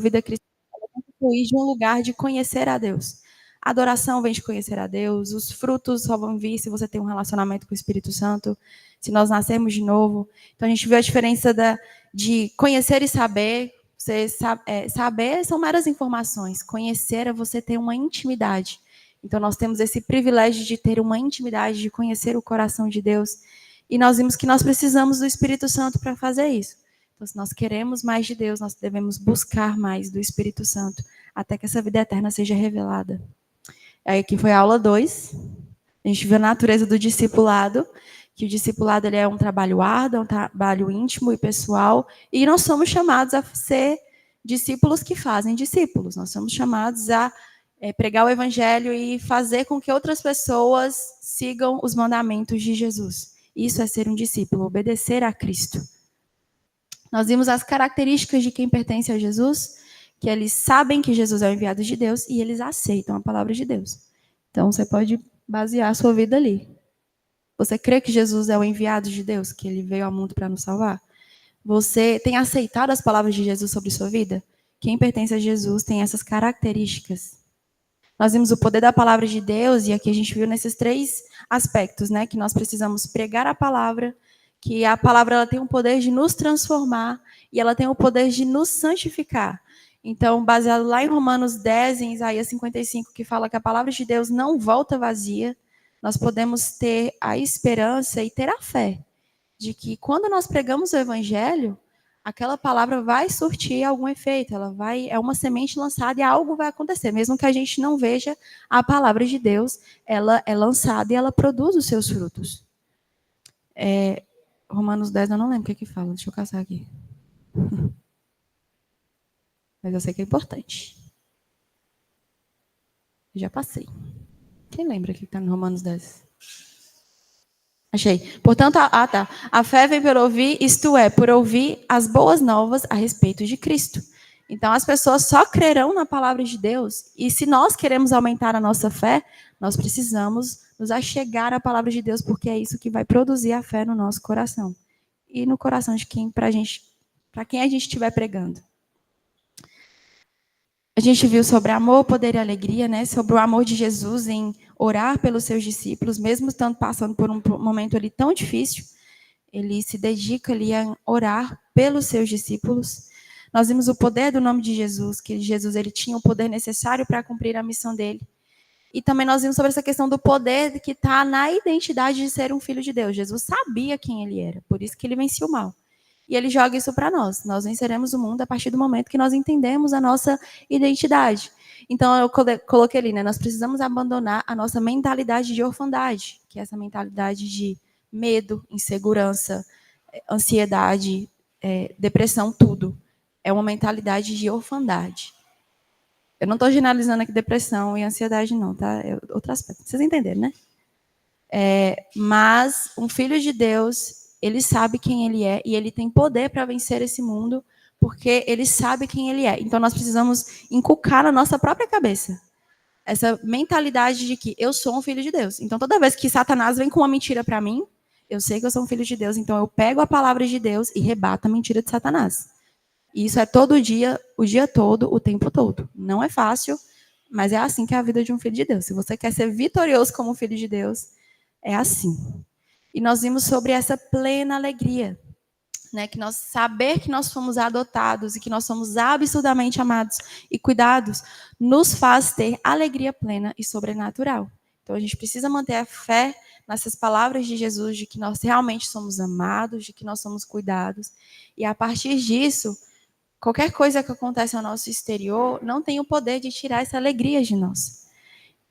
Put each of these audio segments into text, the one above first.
vida cristã tem que fluir de um lugar de conhecer a Deus. A adoração vem de conhecer a Deus, os frutos só vão vir se você tem um relacionamento com o Espírito Santo, se nós nascermos de novo. Então a gente vê a diferença de conhecer e saber. Saber são meras informações, conhecer é você ter uma intimidade. Então nós temos esse privilégio de ter uma intimidade, de conhecer o coração de Deus. E nós vimos que nós precisamos do Espírito Santo para fazer isso. Então, se nós queremos mais de Deus, nós devemos buscar mais do Espírito Santo, até que essa vida eterna seja revelada. Aí aqui foi a aula 2. A gente viu a natureza do discipulado, que o discipulado ele é um trabalho árduo, é um trabalho íntimo e pessoal, e nós somos chamados a ser discípulos que fazem discípulos. Nós somos chamados a pregar o evangelho e fazer com que outras pessoas sigam os mandamentos de Jesus. Isso é ser um discípulo, obedecer a Cristo. Nós vimos as características de quem pertence a Jesus, que eles sabem que Jesus é o enviado de Deus e eles aceitam a palavra de Deus. Então, você pode basear a sua vida ali. Você crê que Jesus é o enviado de Deus, que ele veio ao mundo para nos salvar? Você tem aceitado as palavras de Jesus sobre sua vida? Quem pertence a Jesus tem essas características. Nós vimos o poder da palavra de Deus, e aqui a gente viu nesses 3 aspectos, né? Que nós precisamos pregar a palavra, que a palavra ela tem o poder de nos transformar, e ela tem o poder de nos santificar. Então, baseado lá em Romanos 10, em Isaías 55, que fala que a palavra de Deus não volta vazia, nós podemos ter a esperança e ter a fé de que quando nós pregamos o evangelho, aquela palavra vai surtir algum efeito, é uma semente lançada e algo vai acontecer, mesmo que a gente não veja a palavra de Deus, ela é lançada e ela produz os seus frutos. Romanos 10, eu não lembro o que fala, deixa eu caçar aqui. Mas eu sei que é importante. Eu já passei. Quem lembra que está no Romanos 10? Achei. Portanto, a fé vem por ouvir, isto é, por ouvir as boas novas a respeito de Cristo. Então, as pessoas só crerão na palavra de Deus. E se nós queremos aumentar a nossa fé, nós precisamos nos achegar à palavra de Deus, porque é isso que vai produzir a fé no nosso coração. E no coração de quem, para quem a gente estiver pregando. A gente viu sobre amor, poder e alegria, né? Sobre o amor de Jesus em orar pelos seus discípulos, mesmo estando passando por um momento ali tão difícil, ele se dedica ali a orar pelos seus discípulos. Nós vimos o poder do nome de Jesus, que Jesus ele tinha o poder necessário para cumprir a missão dele. E também nós vimos sobre essa questão do poder que está na identidade de ser um filho de Deus. Jesus sabia quem ele era, por isso que ele vencia o mal. E ele joga isso para nós. Nós venceremos o mundo a partir do momento que nós entendemos a nossa identidade. Então, eu coloquei ali, né? Nós precisamos abandonar a nossa mentalidade de orfandade, que é essa mentalidade de medo, insegurança, ansiedade, depressão, tudo. É uma mentalidade de orfandade. Eu não estou generalizando aqui depressão e ansiedade, não, tá? É outro aspecto. Vocês entenderam, né? Mas um filho de Deus, ele sabe quem ele é e ele tem poder para vencer esse mundo, porque ele sabe quem ele é. Então, nós precisamos inculcar na nossa própria cabeça essa mentalidade de que eu sou um filho de Deus. Então, toda vez que Satanás vem com uma mentira para mim, eu sei que eu sou um filho de Deus, então eu pego a palavra de Deus e rebato a mentira de Satanás. E isso é todo dia, o dia todo, o tempo todo. Não é fácil, mas é assim que é a vida de um filho de Deus. Se você quer ser vitorioso como um filho de Deus, é assim. E nós vimos sobre essa plena alegria, né? Que nós saber que nós fomos adotados e que nós somos absurdamente amados e cuidados nos faz ter alegria plena e sobrenatural. Então a gente precisa manter a fé nessas palavras de Jesus de que nós realmente somos amados, de que nós somos cuidados. E a partir disso, qualquer coisa que acontece ao nosso exterior não tem o poder de tirar essa alegria de nós.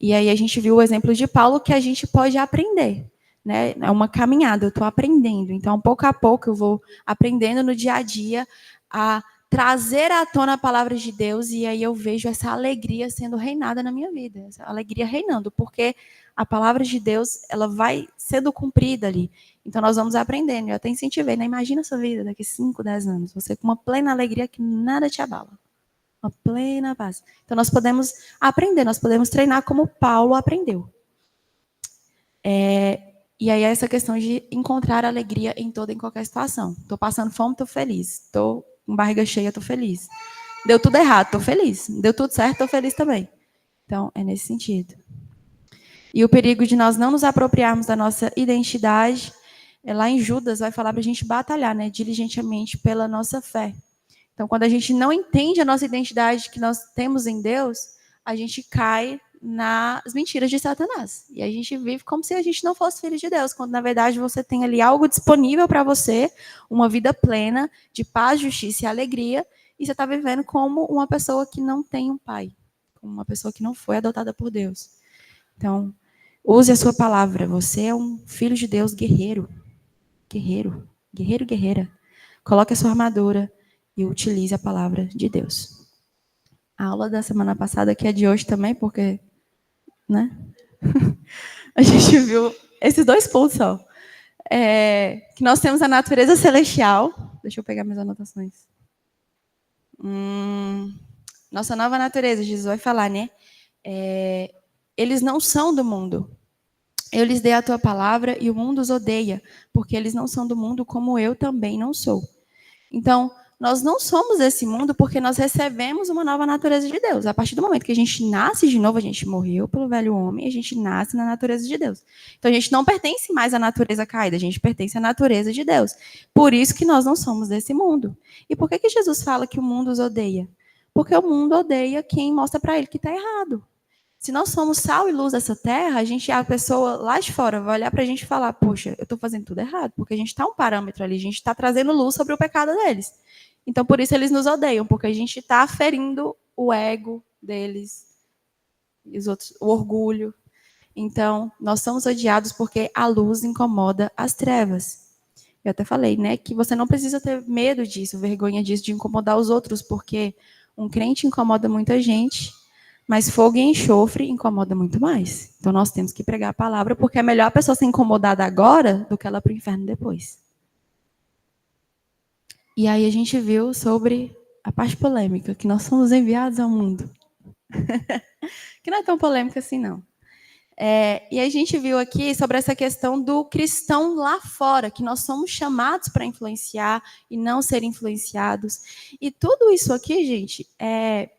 E aí a gente viu o exemplo de Paulo que a gente pode aprender. Né? É uma caminhada, eu estou aprendendo. Então, pouco a pouco, eu vou aprendendo no dia a dia a trazer à tona a palavra de Deus e aí eu vejo essa alegria sendo reinada na minha vida. Essa alegria reinando, porque a palavra de Deus ela vai sendo cumprida ali. Então, nós vamos aprendendo. Eu até incentivei, né? Imagina a sua vida daqui 5, 10 anos. Você com uma plena alegria que nada te abala. Uma plena paz. Então, nós podemos aprender, nós podemos treinar como Paulo aprendeu. E aí, essa questão de encontrar alegria em toda e em qualquer situação. Estou passando fome, estou feliz. Estou com barriga cheia, estou feliz. Deu tudo errado, estou feliz. Deu tudo certo, estou feliz também. Então, é nesse sentido. E o perigo de nós não nos apropriarmos da nossa identidade, lá em Judas vai falar para a gente batalhar, né, diligentemente pela nossa fé. Então, quando a gente não entende a nossa identidade que nós temos em Deus, a gente cai nas mentiras de Satanás. E a gente vive como se a gente não fosse filho de Deus, quando na verdade você tem ali algo disponível para você, uma vida plena, de paz, justiça e alegria, e você está vivendo como uma pessoa que não tem um pai, como uma pessoa que não foi adotada por Deus. Então, use a sua palavra. Você é um filho de Deus guerreiro. Guerreiro. Guerreiro, guerreira. Coloque a sua armadura e utilize a palavra de Deus. A aula da semana passada, que é de hoje também, porque, né? A gente viu esses 2 pontos só. Que nós temos a natureza celestial. Deixa eu pegar minhas anotações. Nossa nova natureza, Jesus vai falar, né? Eles não são do mundo. Eu lhes dei a tua palavra e o mundo os odeia, porque eles não são do mundo como eu também não sou. Então, nós não somos desse mundo porque nós recebemos uma nova natureza de Deus. A partir do momento que a gente nasce de novo, a gente morreu pelo velho homem, a gente nasce na natureza de Deus. Então, a gente não pertence mais à natureza caída, a gente pertence à natureza de Deus. Por isso que nós não somos desse mundo. E por que Jesus fala que o mundo os odeia? Porque o mundo odeia quem mostra para ele que está errado. Se nós somos sal e luz dessa terra, a pessoa lá de fora vai olhar para a gente e falar, poxa, eu estou fazendo tudo errado, porque a gente está um parâmetro ali, a gente está trazendo luz sobre o pecado deles. Então, por isso eles nos odeiam, porque a gente está ferindo o ego deles, e os outros, o orgulho. Então, nós somos odiados porque a luz incomoda as trevas. Eu até falei, né, que você não precisa ter medo disso, vergonha disso, de incomodar os outros, porque um crente incomoda muita gente, mas fogo e enxofre incomoda muito mais. Então, nós temos que pregar a palavra, porque é melhor a pessoa ser incomodada agora do que ela para o inferno depois. E aí a gente viu sobre a parte polêmica, que nós somos enviados ao mundo. Que não é tão polêmica assim, não. E a gente viu aqui sobre essa questão do cristão lá fora, que nós somos chamados para influenciar e não ser influenciados. E tudo isso aqui, gente, é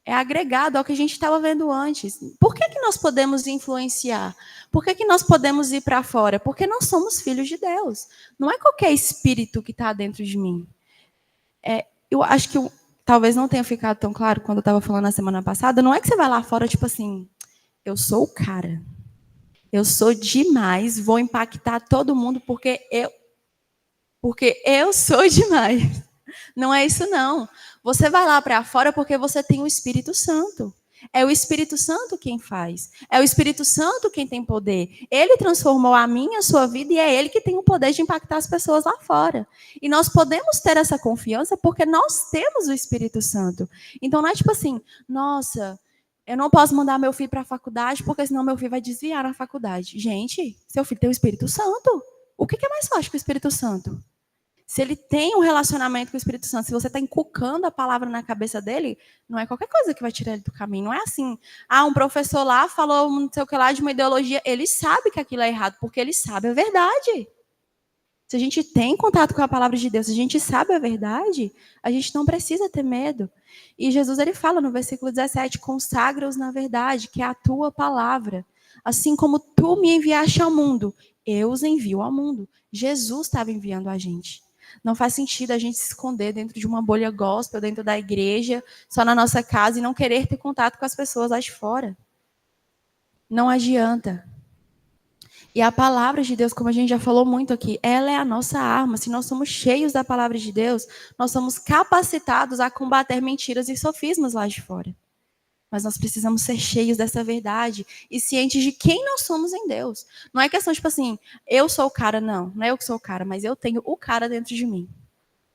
agregado ao que a gente estava vendo antes. Por que nós podemos influenciar? Por que nós podemos ir para fora? Porque nós somos filhos de Deus. Não é qualquer espírito que está dentro de mim. Eu acho que talvez não tenha ficado tão claro quando eu estava falando na semana passada. Não é que você vai lá fora, tipo assim, eu sou o cara. Eu sou demais, vou impactar todo mundo porque eu sou demais. Não é isso, não. Você vai lá para fora porque você tem o Espírito Santo. É o Espírito Santo quem faz. É o Espírito Santo quem tem poder. Ele transformou a minha, a sua vida, e é ele que tem o poder de impactar as pessoas lá fora. E nós podemos ter essa confiança porque nós temos o Espírito Santo. Então não é tipo assim, nossa, eu não posso mandar meu filho para a faculdade porque senão meu filho vai desviar na faculdade. Gente, seu filho tem o Espírito Santo. O que é mais forte que o Espírito Santo? Se ele tem um relacionamento com o Espírito Santo, se você está inculcando a palavra na cabeça dele, não é qualquer coisa que vai tirar ele do caminho. Não é assim, um professor lá falou não sei o que lá de uma ideologia, ele sabe que aquilo é errado, porque ele sabe a verdade. Se a gente tem contato com a palavra de Deus, se a gente sabe a verdade, a gente não precisa ter medo. E Jesus ele fala no versículo 17, consagra-os na verdade, que é a tua palavra. Assim como tu me enviaste ao mundo, eu os envio ao mundo. Jesus estava enviando a gente. Não faz sentido a gente se esconder dentro de uma bolha gospel, dentro da igreja, só na nossa casa e não querer ter contato com as pessoas lá de fora. Não adianta. E a palavra de Deus, como a gente já falou muito aqui, ela é a nossa arma. Se nós somos cheios da palavra de Deus, nós somos capacitados a combater mentiras e sofismas lá de fora. Mas nós precisamos ser cheios dessa verdade e cientes de quem nós somos em Deus. Não é questão tipo assim, eu sou o cara, não. Não é eu que sou o cara, mas eu tenho o cara dentro de mim.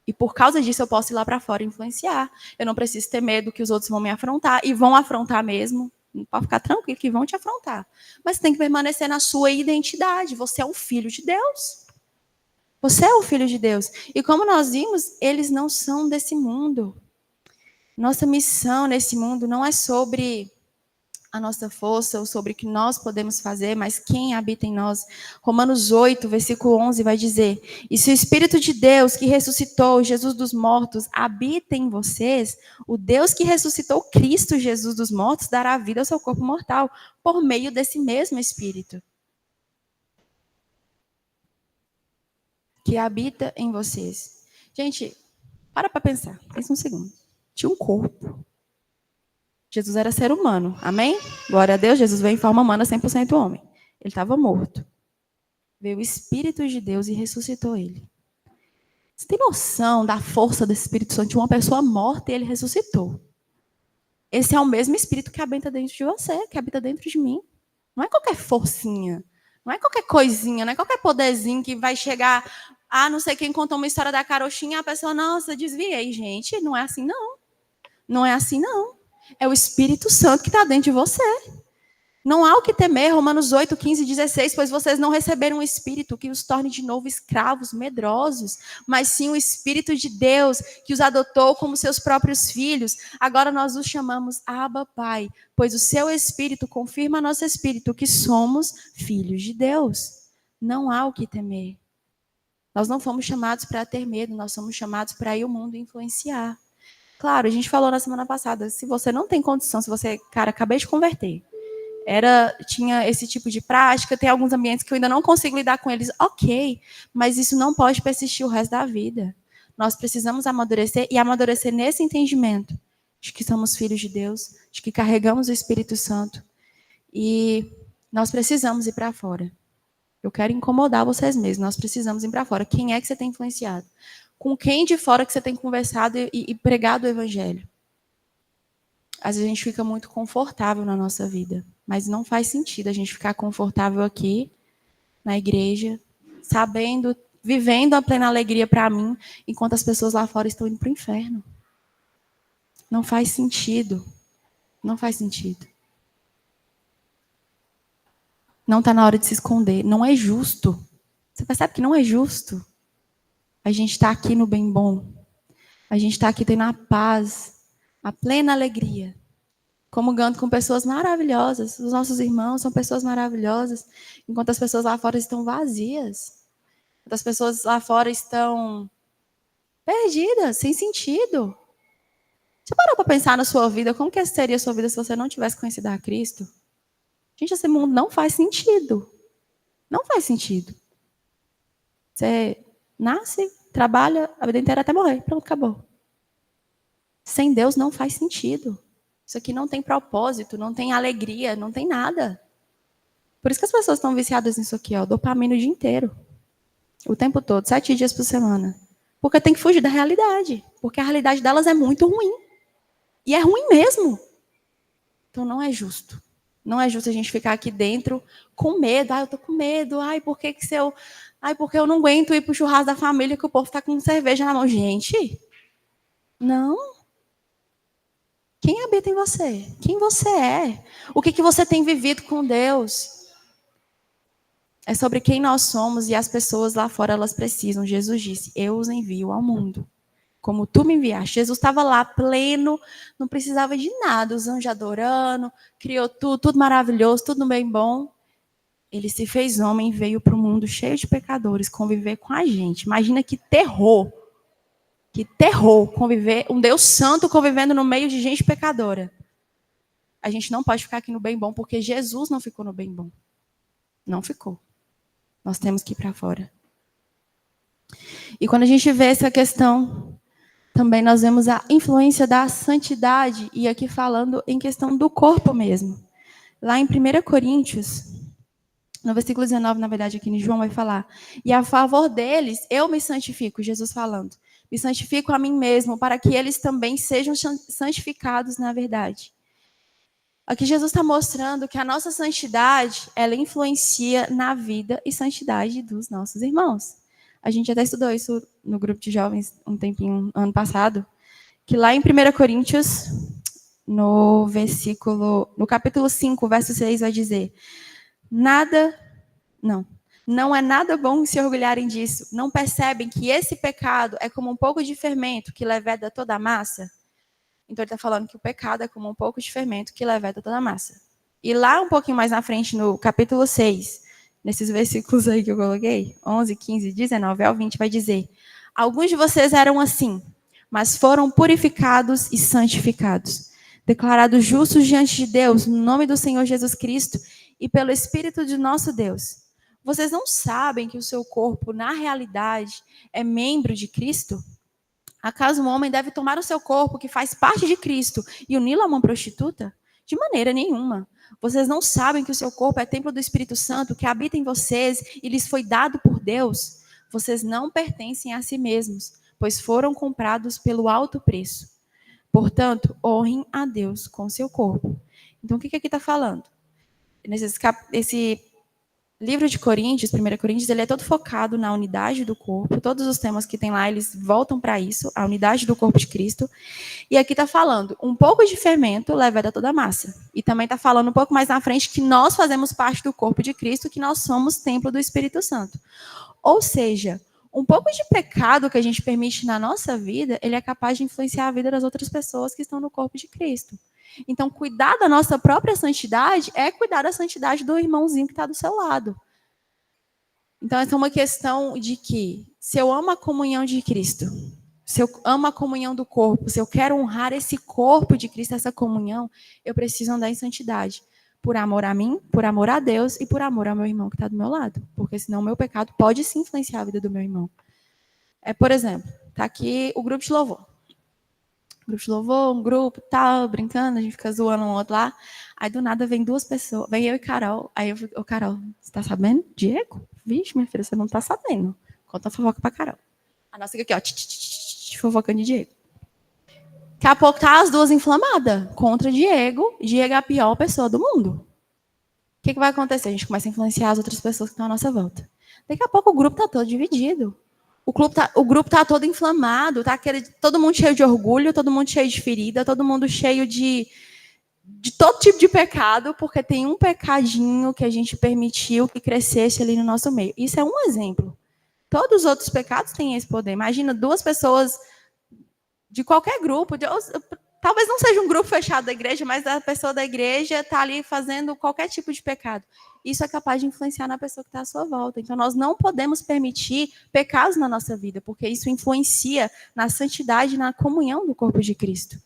E por causa disso eu posso ir lá para fora e influenciar. Eu não preciso ter medo que os outros vão me afrontar e vão afrontar mesmo. Pode ficar tranquilo que vão te afrontar. Mas você tem que permanecer na sua identidade. Você é um filho de Deus. Você é o filho de Deus. E como nós vimos, eles não são desse mundo. Nossa missão nesse mundo não é sobre a nossa força ou sobre o que nós podemos fazer, mas quem habita em nós. Romanos 8, versículo 11 vai dizer: e se o Espírito de Deus que ressuscitou Jesus dos mortos habita em vocês, o Deus que ressuscitou Cristo Jesus dos mortos dará vida ao seu corpo mortal por meio desse mesmo Espírito que habita em vocês. Gente, para pensar. Pensa um segundo. Tinha um corpo. Jesus era ser humano. Amém? Glória a Deus. Jesus veio em forma humana, 100% homem. Ele estava morto. Veio o Espírito de Deus e ressuscitou ele. Você tem noção da força desse Espírito Santo de uma pessoa morta e ele ressuscitou? Esse é o mesmo Espírito que habita dentro de você, que habita dentro de mim. Não é qualquer forcinha. Não é qualquer coisinha. Não é qualquer poderzinho que vai chegar. Ah, não sei quem contou uma história da carochinha e a pessoa, nossa, desviei. Gente, não é assim, não. Não é assim, não. É o Espírito Santo que está dentro de você. Não há o que temer, Romanos 8, 15 e 16, pois vocês não receberam um espírito que os torne de novo escravos, medrosos, mas sim o Espírito de Deus que os adotou como seus próprios filhos. Agora nós os chamamos Abba, Pai, pois o seu Espírito confirma nosso Espírito que somos filhos de Deus. Não há o que temer. Nós não fomos chamados para ter medo, nós somos chamados para ir ao mundo influenciar. Claro, a gente falou na semana passada, se você não tem condição, se você, cara, acabei de converter, tinha esse tipo de prática, tem alguns ambientes que eu ainda não consigo lidar com eles, ok, mas isso não pode persistir o resto da vida. Nós precisamos amadurecer e amadurecer nesse entendimento de que somos filhos de Deus, de que carregamos o Espírito Santo e nós precisamos ir para fora. Eu quero incomodar vocês mesmos, nós precisamos ir para fora. Quem é que você tem influenciado? Com quem de fora que você tem conversado e pregado o Evangelho? Às vezes a gente fica muito confortável na nossa vida, mas não faz sentido a gente ficar confortável aqui, na igreja, sabendo, vivendo a plena alegria para mim, enquanto as pessoas lá fora estão indo para o inferno. Não faz sentido. Não faz sentido. Não está na hora de se esconder. Não é justo. Você percebe que não é justo? A gente está aqui no bem bom. A gente está aqui tendo a paz, a plena alegria, comungando com pessoas maravilhosas. Os nossos irmãos são pessoas maravilhosas, enquanto as pessoas lá fora estão vazias. Enquanto as pessoas lá fora estão perdidas, sem sentido. Você parou para pensar na sua vida? Como que seria a sua vida se você não tivesse conhecido a Cristo? Gente, esse mundo não faz sentido. Não faz sentido. Você nasce, trabalha a vida inteira até morrer. Pronto, acabou. Sem Deus não faz sentido. Isso aqui não tem propósito, não tem alegria, não tem nada. Por isso que as pessoas estão viciadas nisso aqui, ó, dopamina o dia inteiro. O tempo todo, 7 dias por semana. Porque tem que fugir da realidade. Porque a realidade delas é muito ruim. E é ruim mesmo. Então não é justo. Não é justo a gente ficar aqui dentro com medo. Ah, eu tô com medo. Ai, porque eu não aguento ir pro churrasco da família que o povo tá com cerveja na mão. Gente, não. Quem habita em você? Quem você é? O que você tem vivido com Deus? É sobre quem nós somos e as pessoas lá fora, elas precisam. Jesus disse, eu os envio ao mundo. Como tu me enviaste. Jesus estava lá pleno, não precisava de nada. Os anjos adorando, criou tudo maravilhoso, tudo bem bom. Ele se fez homem e veio para o mundo cheio de pecadores conviver com a gente. Imagina que terror. Que terror conviver, um Deus santo convivendo no meio de gente pecadora. A gente não pode ficar aqui no bem bom, porque Jesus não ficou no bem bom. Não ficou. Nós temos que ir para fora. E quando a gente vê essa questão, também nós vemos a influência da santidade, e aqui falando em questão do corpo mesmo. Lá em 1 Coríntios, no versículo 19, na verdade, aqui em João vai falar, e a favor deles eu me santifico, Jesus falando, me santifico a mim mesmo, para que eles também sejam santificados na verdade. Aqui Jesus está mostrando que a nossa santidade, ela influencia na vida e santidade dos nossos irmãos. A gente até estudou isso no grupo de jovens um tempinho, ano passado, que lá em 1 Coríntios, no capítulo 5, verso 6, vai dizer, não é nada bom se orgulharem disso. Não percebem que esse pecado é como um pouco de fermento que leveda toda a massa? Então ele está falando que o pecado é como um pouco de fermento que leveda toda a massa. E lá um pouquinho mais na frente, no capítulo 6, nesses versículos aí que eu coloquei, 11, 15, 19 ao 20, vai dizer: alguns de vocês eram assim, mas foram purificados e santificados, declarados justos diante de Deus, no nome do Senhor Jesus Cristo e pelo Espírito de nosso Deus. Vocês não sabem que o seu corpo, na realidade, é membro de Cristo? Acaso um homem deve tomar o seu corpo, que faz parte de Cristo, e uni-lo a uma prostituta? De maneira nenhuma. Vocês não sabem que o seu corpo é templo do Espírito Santo, que habita em vocês e lhes foi dado por Deus? Vocês não pertencem a si mesmos, pois foram comprados pelo alto preço. Portanto, honrem a Deus com seu corpo. Então, o que aqui está falando? Esse livro de Coríntios, 1 Coríntios, ele é todo focado na unidade do corpo. Todos os temas que tem lá, eles voltam para isso, a unidade do corpo de Cristo. E aqui está falando, um pouco de fermento leveda toda a massa. E também está falando um pouco mais na frente que nós fazemos parte do corpo de Cristo, que nós somos templo do Espírito Santo. Ou seja, um pouco de pecado que a gente permite na nossa vida, ele é capaz de influenciar a vida das outras pessoas que estão no corpo de Cristo. Então, cuidar da nossa própria santidade é cuidar da santidade do irmãozinho que está do seu lado. Então, essa é uma questão de que, se eu amo a comunhão de Cristo, se eu amo a comunhão do corpo, se eu quero honrar esse corpo de Cristo, essa comunhão, eu preciso andar em santidade. Por amor a mim, por amor a Deus e por amor ao meu irmão que está do meu lado. Porque senão o meu pecado pode sim influenciar a vida do meu irmão. Por exemplo, está aqui o grupo de louvor. Grupo de louvor, um grupo, tal, brincando, a gente fica zoando um outro lá. Aí do nada vem duas pessoas, vem eu e Carol. Aí eu fico, Carol, você tá sabendo? Diego? Vixe, minha filha, você não tá sabendo. Conta a fofoca pra Carol. A nossa fica aqui, ó, fofocando de Diego. Daqui a pouco tá as duas inflamadas contra Diego. Diego é a pior pessoa do mundo. O que vai acontecer? A gente começa a influenciar as outras pessoas que estão à nossa volta. Daqui a pouco o grupo tá todo dividido. O grupo tá todo inflamado, tá todo mundo cheio de orgulho, todo mundo cheio de ferida, todo mundo cheio de todo tipo de pecado, porque tem um pecadinho que a gente permitiu que crescesse ali no nosso meio. Isso é um exemplo. Todos os outros pecados têm esse poder. Imagina duas pessoas de qualquer grupo, talvez não seja um grupo fechado da igreja, mas a pessoa da igreja está ali fazendo qualquer tipo de pecado. Isso é capaz de influenciar na pessoa que está à sua volta. Então, nós não podemos permitir pecados na nossa vida, porque isso influencia na santidade e na comunhão do corpo de Cristo.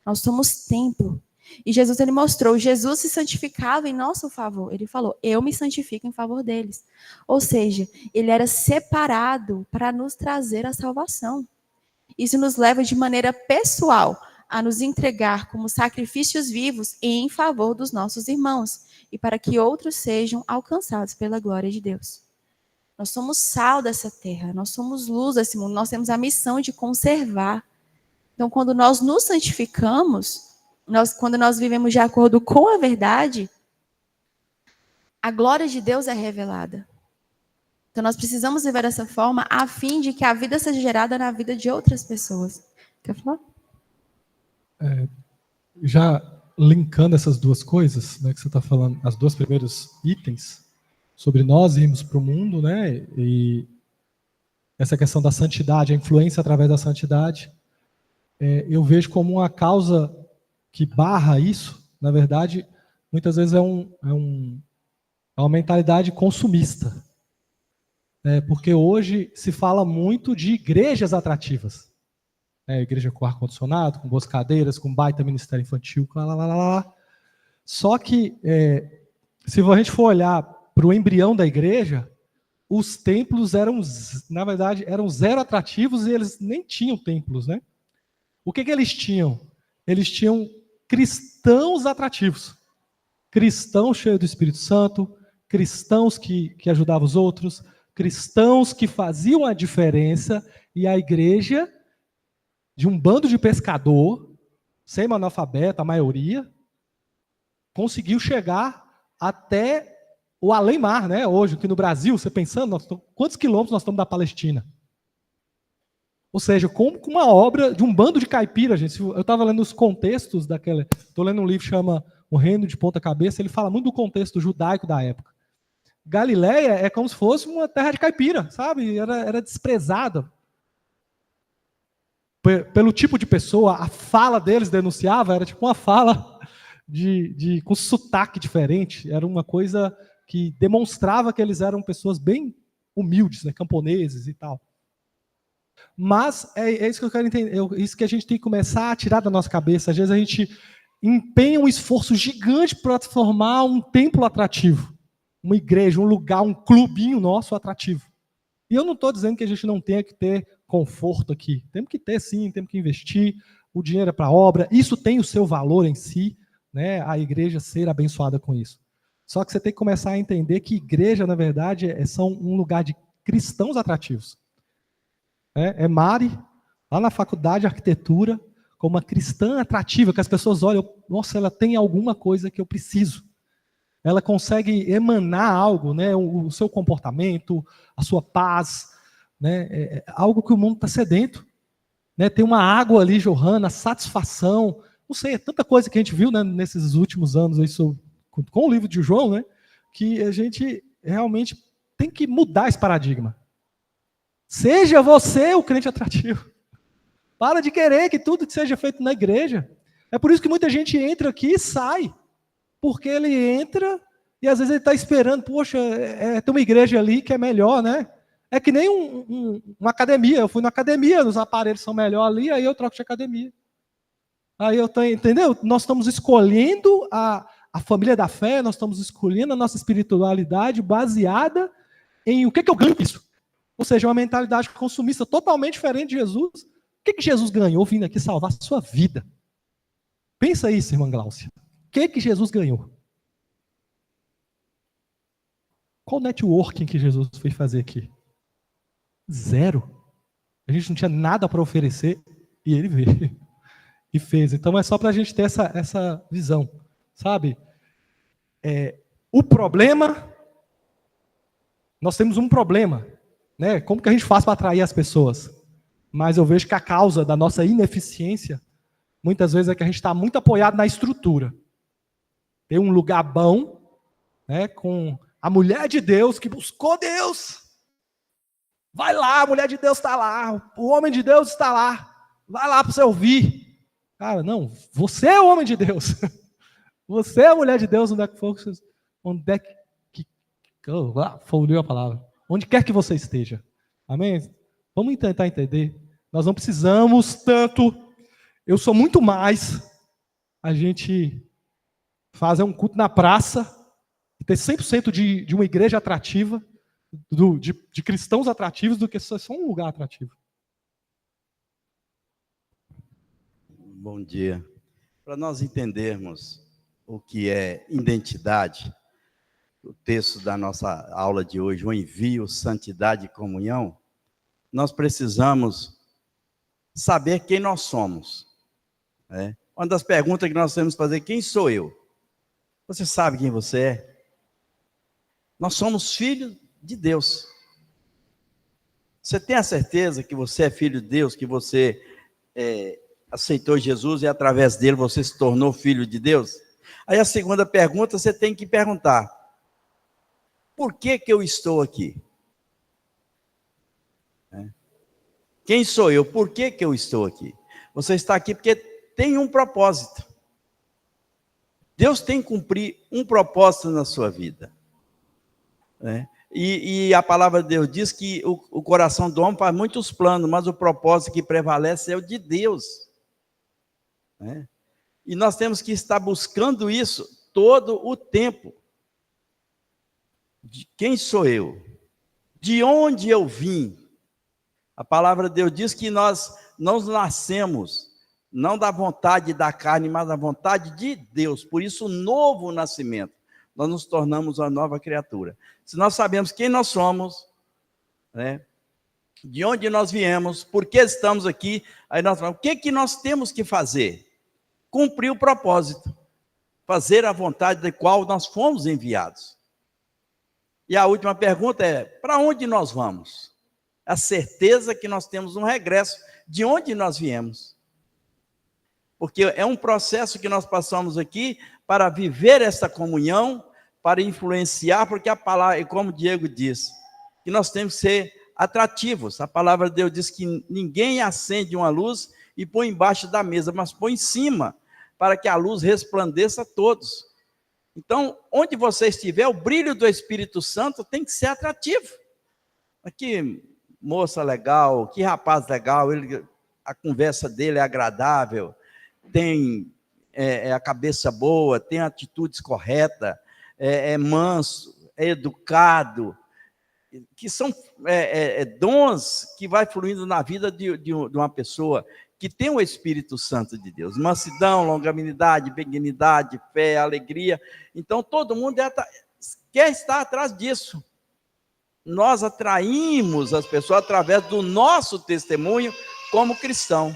Nós somos templo. E Jesus, ele mostrou, Jesus se santificava em nosso favor. Ele falou, eu me santifico em favor deles. Ou seja, ele era separado para nos trazer a salvação. Isso nos leva de maneira pessoal a nos entregar como sacrifícios vivos em favor dos nossos irmãos e para que outros sejam alcançados pela glória de Deus. Nós somos sal dessa terra, nós somos luz desse mundo, nós temos a missão de conservar. Então, quando nós nos santificamos, quando nós vivemos de acordo com a verdade, a glória de Deus é revelada. Então, nós precisamos viver dessa forma a fim de que a vida seja gerada na vida de outras pessoas. Quer falar? Já linkando essas duas coisas, né, que você está falando, as duas primeiros itens, sobre nós irmos para o mundo, né, e essa questão da santidade, a influência através da santidade, eu vejo como uma causa que barra isso, na verdade, muitas vezes é uma mentalidade consumista. Porque hoje se fala muito de igrejas atrativas. Igreja com ar-condicionado, com boas cadeiras, com baita ministério infantil, lá. Só que, se a gente for olhar para o embrião da igreja, os templos eram, na verdade, eram zero atrativos e eles nem tinham templos, né? O que eles tinham? Eles tinham cristãos atrativos. Cristãos cheios do Espírito Santo, cristãos que ajudavam os outros, cristãos que faziam a diferença, e a igreja, de um bando de pescador, semi-analfabeto, a maioria, conseguiu chegar até o além-mar, né? Hoje, aqui no Brasil, você pensando, quantos quilômetros nós estamos da Palestina? Ou seja, como com uma obra de um bando de caipira, gente. Eu estava lendo os contextos daquela... Estou lendo um livro que chama O Reino de Ponta Cabeça, ele fala muito do contexto judaico da época. Galileia é como se fosse uma terra de caipira, sabe? Era desprezada. Pelo tipo de pessoa, a fala deles denunciava, era tipo uma fala com sotaque diferente. Era uma coisa que demonstrava que eles eram pessoas bem humildes, né, camponeses e tal. Mas é isso que eu quero entender, isso que a gente tem que começar a tirar da nossa cabeça. Às vezes a gente empenha um esforço gigante para transformar um templo atrativo, uma igreja, um lugar, um clubinho nosso atrativo. E eu não estou dizendo que a gente não tenha que ter conforto aqui. Temos que ter, sim, temos que investir. O dinheiro é para a obra. Isso tem o seu valor em si, né? A igreja ser abençoada com isso. Só que você tem que começar a entender que igreja, na verdade, são um lugar de cristãos atrativos. É Mari, lá na faculdade de arquitetura, como uma cristã atrativa, que as pessoas olham, nossa, ela tem alguma coisa que eu preciso. Ela consegue emanar algo, né? O seu comportamento, a sua paz, né? Algo que o mundo está sedento. Né? Tem uma água ali jorrando, a satisfação, não sei, é tanta coisa que a gente viu, né, nesses últimos anos isso, com o livro de João, né, que a gente realmente tem que mudar esse paradigma. Seja você o crente atrativo. Para de querer que tudo que seja feito na igreja. É por isso que muita gente entra aqui e sai. Porque ele entra e às vezes ele está esperando, poxa, tem uma igreja ali que é melhor, né? É que nem uma academia. Eu fui na academia, os aparelhos são melhores ali, aí eu troco de academia. Aí eu tenho, entendeu? Nós estamos escolhendo a família da fé, nós estamos escolhendo a nossa espiritualidade baseada em o que eu ganho com isso. Ou seja, uma mentalidade consumista totalmente diferente de Jesus. O que Jesus ganhou vindo aqui salvar a sua vida? Pensa isso, irmã Gláucia. O que Jesus ganhou? Qual networking que Jesus foi fazer aqui? Zero. A gente não tinha nada para oferecer e ele veio e fez. Então é só para a gente ter essa visão, sabe? O problema, nós temos um problema, né? Como que a gente faz para atrair as pessoas? Mas eu vejo que a causa da nossa ineficiência, muitas vezes, é que a gente está muito apoiado na estrutura. Tem um lugar bom, né? Com a mulher de Deus que buscou Deus. Vai lá, a mulher de Deus está lá, o homem de Deus está lá, vai lá para você ouvir. Cara, não, você é o homem de Deus, você é a mulher de Deus, onde é que folhou a palavra, onde quer que você esteja, amém? Vamos tentar entender, nós não precisamos tanto, eu sou muito mais, a gente fazer um culto na praça, ter 100% de uma igreja atrativa, de cristãos atrativos, do que só um lugar atrativo. Bom dia. Para nós entendermos o que é identidade, o texto da nossa aula de hoje, o envio, santidade e comunhão, nós precisamos saber quem nós somos. Né? Uma das perguntas que nós temos que fazer, quem sou eu? Você sabe quem você é? Nós somos filhos de Deus. Você tem a certeza que você é filho de Deus, que você aceitou Jesus e através dele você se tornou filho de Deus? Aí a segunda pergunta você tem que perguntar: por que eu estou aqui? Quem sou eu? Por que eu estou aqui? Você está aqui porque tem um propósito. Deus tem que cumprir um propósito na sua vida. E a palavra de Deus diz que o coração do homem faz muitos planos, mas o propósito que prevalece é o de Deus. E nós temos que estar buscando isso todo o tempo. De quem sou eu? De onde eu vim? A palavra de Deus diz que nós não nascemos, não da vontade da carne, mas da vontade de Deus. Por isso, o novo nascimento. Nós nos tornamos uma nova criatura. Se nós sabemos quem nós somos, né, de onde nós viemos, por que estamos aqui, aí nós falamos, o que nós temos que fazer? Cumprir o propósito, fazer a vontade da qual nós fomos enviados. E a última pergunta é, para onde nós vamos? A certeza que nós temos um regresso de onde nós viemos. Porque é um processo que nós passamos aqui para viver essa comunhão, para influenciar, porque a palavra, como o Diego disse, que nós temos que ser atrativos. A palavra de Deus diz que ninguém acende uma luz e põe embaixo da mesa, mas põe em cima, para que a luz resplandeça a todos. Então, onde você estiver, o brilho do Espírito Santo tem que ser atrativo. Que moça legal, que rapaz legal, a conversa dele é agradável, tem a cabeça boa, tem atitudes corretas, é manso, é educado, que são dons que vai fluindo na vida de uma pessoa que tem o Espírito Santo de Deus. Mansidão, longanimidade, benignidade, fé, alegria. Então, todo mundo quer estar atrás disso. Nós atraímos as pessoas através do nosso testemunho como cristão.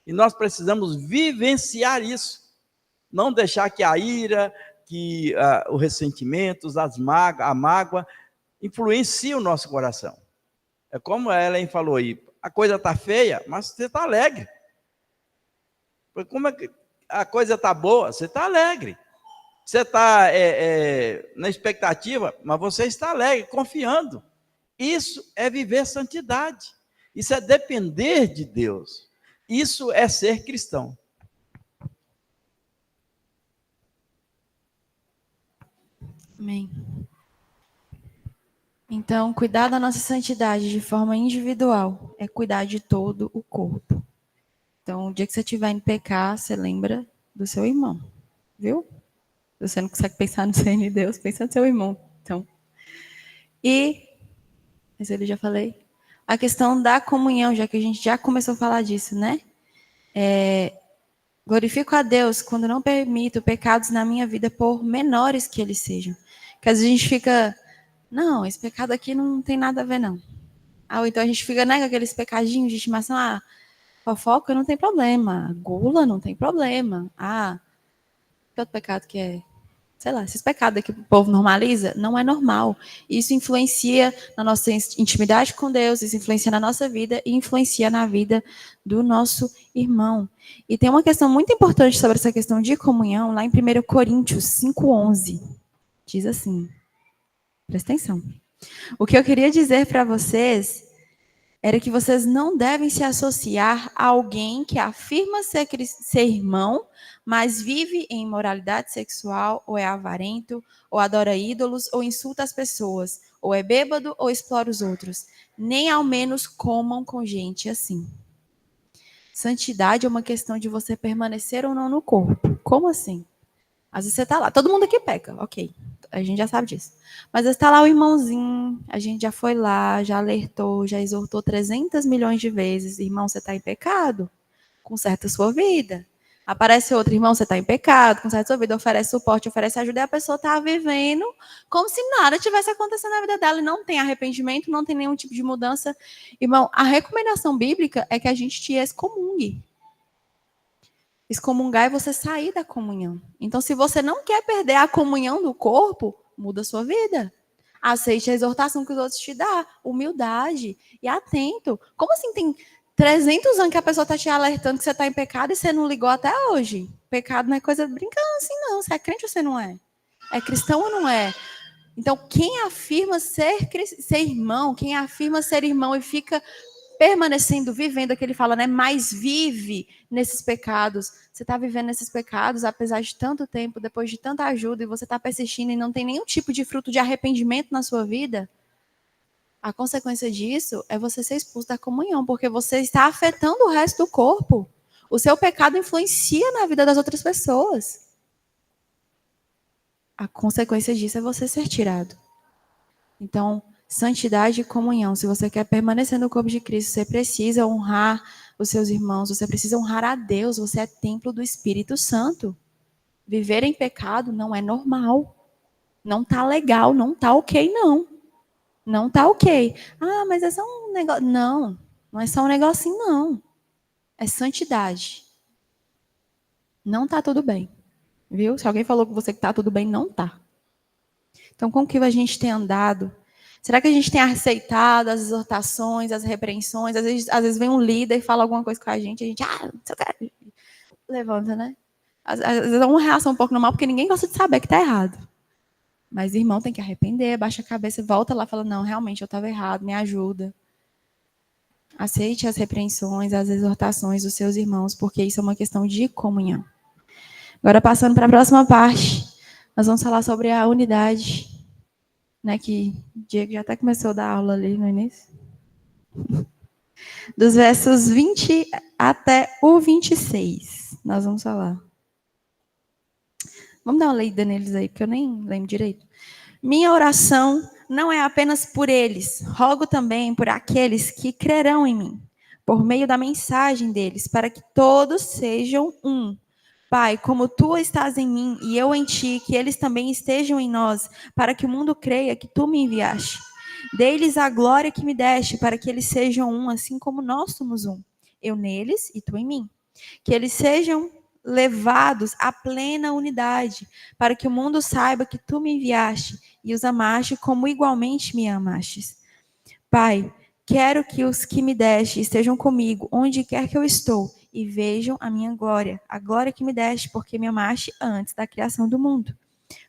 E nós precisamos vivenciar isso. Não deixar que a ira, que os ressentimentos, a mágoa, influencie o nosso coração. É como a Ellen falou aí, a coisa está feia, mas você está alegre. Como é que a coisa está boa? Você está alegre. Você está na expectativa, mas você está alegre, confiando. Isso é viver santidade. Isso é depender de Deus. Isso é ser cristão. Amém. Então, cuidar da nossa santidade de forma individual é cuidar de todo o corpo. Então, o dia que você estiver em pecar, você lembra do seu irmão, viu? Se você não consegue pensar no Senhor de Deus, pensa no seu irmão. Então, isso eu já falei. A questão da comunhão, já que a gente já começou a falar disso, né? Glorifico a Deus quando não permito pecados na minha vida, por menores que eles sejam. Porque às vezes a gente fica, não, esse pecado aqui não tem nada a ver, não. Ou então a gente fica, né, com aqueles pecadinhos de estimação, fofoca não tem problema, gula não tem problema. Que outro pecado que é? Sei lá, esses pecados que o povo normaliza, não é normal. Isso influencia na nossa intimidade com Deus, isso influencia na nossa vida e influencia na vida do nosso irmão. E tem uma questão muito importante sobre essa questão de comunhão, lá em 1 Coríntios 5:11. Diz assim, presta atenção. O que eu queria dizer para vocês era que vocês não devem se associar a alguém que afirma ser irmão, mas vive em imoralidade sexual, ou é avarento, ou adora ídolos, ou insulta as pessoas, ou é bêbado, ou explora os outros. Nem ao menos comam com gente assim. Santidade é uma questão de você permanecer ou não no corpo. Como assim? Às vezes você está lá, todo mundo aqui peca, ok. A gente já sabe disso. Mas está lá o irmãozinho, a gente já foi lá, já alertou, já exortou 300 milhões de vezes. Irmão, você está em pecado? Conserta a sua vida. Aparece outro, irmão, você está em pecado, conserta a sua vida, oferece suporte, oferece ajuda, e a pessoa está vivendo como se nada tivesse acontecendo na vida dela e não tem arrependimento, não tem nenhum tipo de mudança. Irmão, a recomendação bíblica é que a gente te excomungue. Excomungar é você sair da comunhão. Então, se você não quer perder a comunhão do corpo, muda a sua vida. Aceite a exortação que os outros te dão. Humildade. E atento. Como assim tem 300 anos que a pessoa está te alertando que você está em pecado e você não ligou até hoje? Pecado não é coisa brincando assim, não. Você é crente ou você não é? É cristão ou não é? Então, quem afirma ser irmão, quem afirma ser irmão e fica permanecendo, vivendo, que ele fala, né? Mas vive nesses pecados. Você está vivendo nesses pecados, apesar de tanto tempo, depois de tanta ajuda, e você está persistindo e não tem nenhum tipo de fruto de arrependimento na sua vida. A consequência disso é você ser expulso da comunhão, porque você está afetando o resto do corpo. O seu pecado influencia na vida das outras pessoas. A consequência disso é você ser tirado. Então, santidade e comunhão. Se você quer permanecer no corpo de Cristo, você precisa honrar os seus irmãos, você precisa honrar a Deus, você é templo do Espírito Santo. Viver em pecado não é normal. Não tá legal, não tá ok, não. Não tá ok. Mas é só um negócio. Não, não é só um negocinho, não. É santidade. Não tá tudo bem. Viu? Se alguém falou com você que tá tudo bem, não tá. Então, como que a gente tem andado? Será que a gente tem aceitado as exortações, as repreensões? Às vezes vem um líder e fala alguma coisa com a gente levanta, né? Às vezes é uma reação um pouco normal, porque ninguém gosta de saber que está errado. Mas irmão tem que arrepender, baixa a cabeça, volta lá e fala, não, realmente eu estava errado, me ajuda. Aceite as repreensões, as exortações dos seus irmãos, porque isso é uma questão de comunhão. Agora, passando para a próxima parte, nós vamos falar sobre a unidade, né, que o Diego já até começou a dar aula ali no início. Dos versos 20 até o 26, nós vamos falar. Vamos dar uma lida neles aí, porque eu nem lembro direito. Minha oração não é apenas por eles, rogo também por aqueles que crerão em mim, por meio da mensagem deles, para que todos sejam um. Pai, como tu estás em mim e eu em ti, que eles também estejam em nós, para que o mundo creia que tu me enviaste. Dê-lhes a glória que me deste, para que eles sejam um, assim como nós somos um. Eu neles e tu em mim. Que eles sejam levados à plena unidade, para que o mundo saiba que tu me enviaste e os amaste como igualmente me amastes. Pai, quero que os que me deste estejam comigo, onde quer que eu estou, e vejam a minha glória, a glória que me deste, porque me amaste antes da criação do mundo.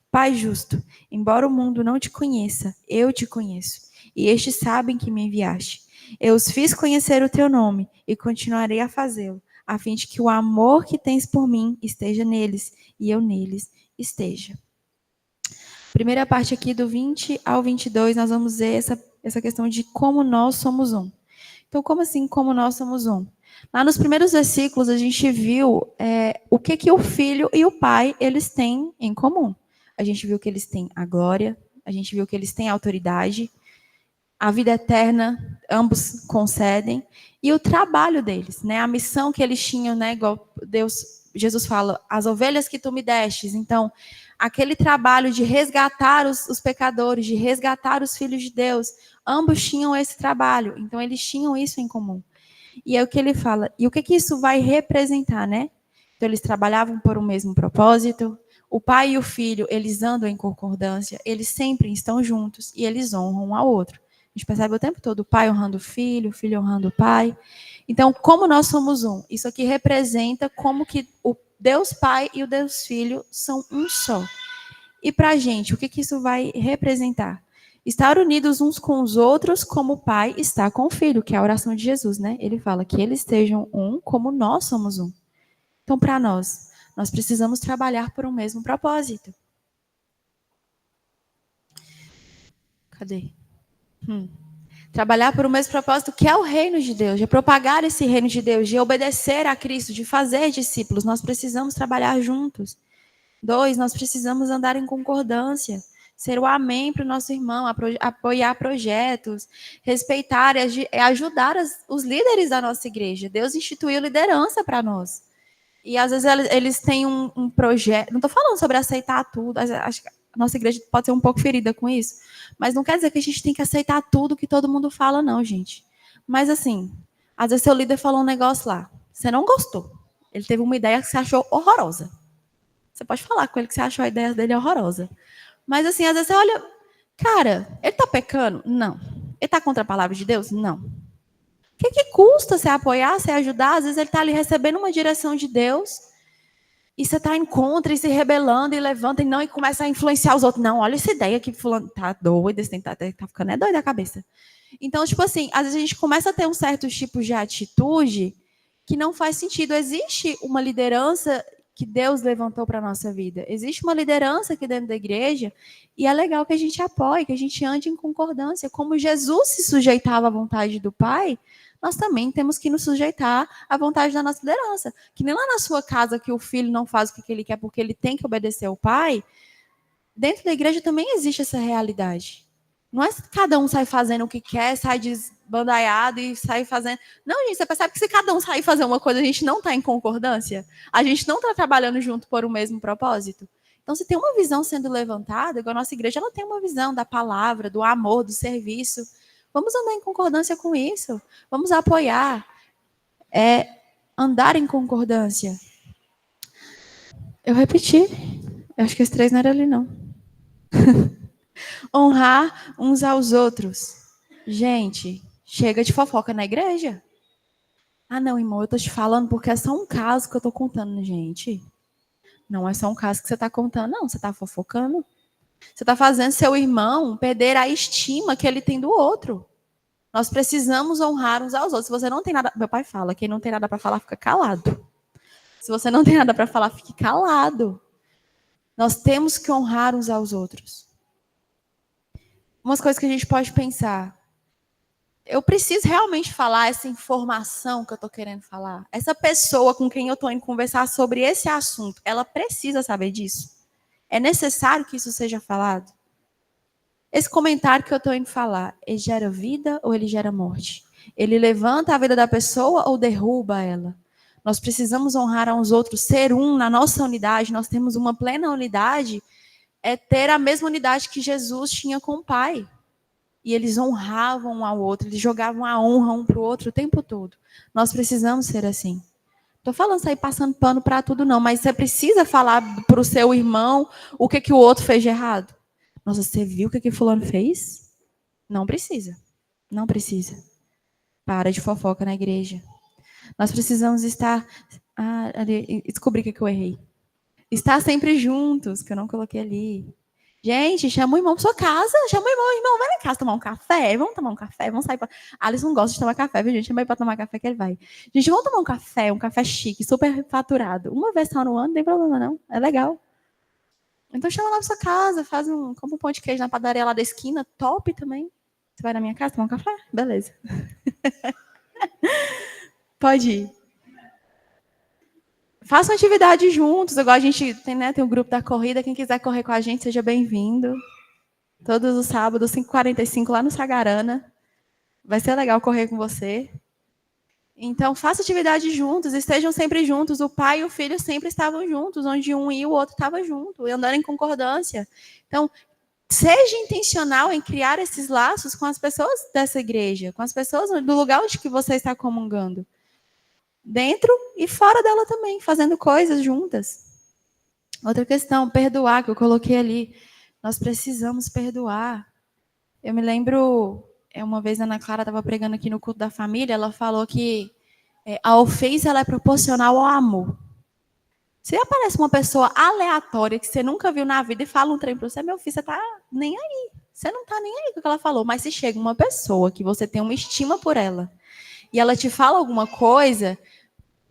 Pai justo, embora o mundo não te conheça, eu te conheço, e estes sabem que me enviaste. Eu os fiz conhecer o teu nome, e continuarei a fazê-lo, a fim de que o amor que tens por mim esteja neles, e eu neles esteja. Primeira parte aqui do 20 ao 22, nós vamos ver essa questão de como nós somos um. Então, como assim, como nós somos um? Lá nos primeiros versículos, a gente viu o que o filho e o pai, eles têm em comum. A gente viu que eles têm a glória, a gente viu que eles têm a autoridade, a vida eterna, ambos concedem, e o trabalho deles, né? A missão que eles tinham, né? Igual Jesus fala, as ovelhas que tu me destes. Então, aquele trabalho de resgatar os pecadores, de resgatar os filhos de Deus, ambos tinham esse trabalho, então eles tinham isso em comum. E é o que ele fala, e o que isso vai representar, né? Então, eles trabalhavam por um mesmo propósito, o pai e o filho, eles andam em concordância, eles sempre estão juntos e eles honram um ao outro. A gente percebe o tempo todo o pai honrando o filho honrando o pai. Então, como nós somos um, isso aqui representa como que o Deus Pai e o Deus Filho são um só. E para a gente, o que isso vai representar? Estar unidos uns com os outros como o Pai está com o Filho, que é a oração de Jesus, né? Ele fala que eles estejam um como nós somos um. Então, para nós precisamos trabalhar por um mesmo propósito. Cadê? Trabalhar por um mesmo propósito, que é o reino de Deus, de propagar esse reino de Deus, de obedecer a Cristo, de fazer discípulos. Nós precisamos trabalhar juntos. 2, nós precisamos andar em concordância, ser o amém para o nosso irmão, apoiar projetos, respeitar e ajudar os líderes da nossa igreja. Deus instituiu liderança para nós. E às vezes eles têm um projeto, não estou falando sobre aceitar tudo, acho que a nossa igreja pode ser um pouco ferida com isso, mas não quer dizer que a gente tem que aceitar tudo que todo mundo fala, não, gente. Mas assim, às vezes seu líder falou um negócio lá, você não gostou, ele teve uma ideia que você achou horrorosa. Você pode falar com ele que você achou a ideia dele horrorosa. Mas assim, às vezes você olha, cara, ele está pecando? Não. Ele está contra a palavra de Deus? Não. O que custa você apoiar, você ajudar? Às vezes ele está ali recebendo uma direção de Deus e você está em contra e se rebelando e levanta e começa a influenciar os outros. Não, olha essa ideia que fulano tá doido, esse tá ficando doido a cabeça. Então, tipo assim, às vezes a gente começa a ter um certo tipo de atitude que não faz sentido. Existe uma liderança que Deus levantou para a nossa vida. Existe uma liderança aqui dentro da igreja e é legal que a gente apoie, que a gente ande em concordância. Como Jesus se sujeitava à vontade do Pai, nós também temos que nos sujeitar à vontade da nossa liderança. Que nem lá na sua casa que o filho não faz o que ele quer porque ele tem que obedecer ao pai, dentro da igreja também existe essa realidade. Não é que cada um sai fazendo o que quer, sai desbandaiado e sai fazendo... Não, gente, você percebe que se cada um sair fazer uma coisa, a gente não está em concordância? A gente não está trabalhando junto por um mesmo propósito? Então, se tem uma visão sendo levantada, igual a nossa igreja, ela tem uma visão da palavra, do amor, do serviço. Vamos andar em concordância com isso. Vamos apoiar. Andar em concordância. Eu repeti. Eu acho que esse 3 não era ali, não. Honrar uns aos outros. Gente, chega de fofoca na igreja. Ah, não, irmão, eu estou te falando porque é só um caso que eu estou contando, gente. Não é só um caso que você está contando, não. Você está fofocando. Você está fazendo seu irmão perder a estima que ele tem do outro. Nós precisamos honrar uns aos outros. Se você não tem nada... Meu pai fala, quem não tem nada para falar, fica calado. Se você não tem nada para falar, fique calado. Nós temos que honrar uns aos outros. Umas coisas que a gente pode pensar. Eu preciso realmente falar essa informação que eu estou querendo falar? Essa pessoa com quem eu estou indo conversar sobre esse assunto, ela precisa saber disso? É necessário que isso seja falado? Esse comentário que eu estou indo falar, ele gera vida ou ele gera morte? Ele levanta a vida da pessoa ou derruba ela? Nós precisamos honrar uns outros, ser um na nossa unidade. Nós temos uma plena unidade, é ter a mesma unidade que Jesus tinha com o Pai. E eles honravam um ao outro, eles jogavam a honra um para o outro o tempo todo. Nós precisamos ser assim. Estou falando sair passando pano para tudo, não, mas você precisa falar para o seu irmão o que o outro fez de errado. Nossa, você viu o que fulano fez? Não precisa. Não precisa. Para de fofoca na igreja. Nós precisamos estar... descobri o que eu errei. Estar sempre juntos, que eu não coloquei ali. Gente, chama o irmão para sua casa. Chama o irmão, vai lá em casa tomar um café. Vamos tomar um café, vamos sair para... Alice não gosta de tomar café, viu, gente? Chama ele para tomar café que ele vai. Gente, vamos tomar um café chique, super faturado. Uma vez só no ano, não tem problema não. É legal. Então chama lá para sua casa, compra um pão de queijo na padaria lá da esquina, top também. Você vai na minha casa tomar um café? Beleza. Pode ir. Façam atividade juntos. Agora a gente tem um grupo da corrida. Quem quiser correr com a gente, seja bem-vindo. Todos os sábados, 5h45, lá no Sagarana. Vai ser legal correr com você. Então, façam atividade juntos, estejam sempre juntos. O pai e o filho sempre estavam juntos, onde um e o outro estavam juntos, e andando em concordância. Então, seja intencional em criar esses laços com as pessoas dessa igreja, com as pessoas do lugar onde que você está comungando. Dentro e fora dela também, fazendo coisas juntas. Outra questão, perdoar, que eu coloquei ali. Nós precisamos perdoar. Eu me lembro, uma vez a Ana Clara estava pregando aqui no culto da família, ela falou que a ofensa ela é proporcional ao amor. Se aparece uma pessoa aleatória que você nunca viu na vida e fala um trem para você, meu filho, você está nem aí. Você não está nem aí com o que ela falou. Mas se chega uma pessoa que você tem uma estima por ela, e ela te fala alguma coisa,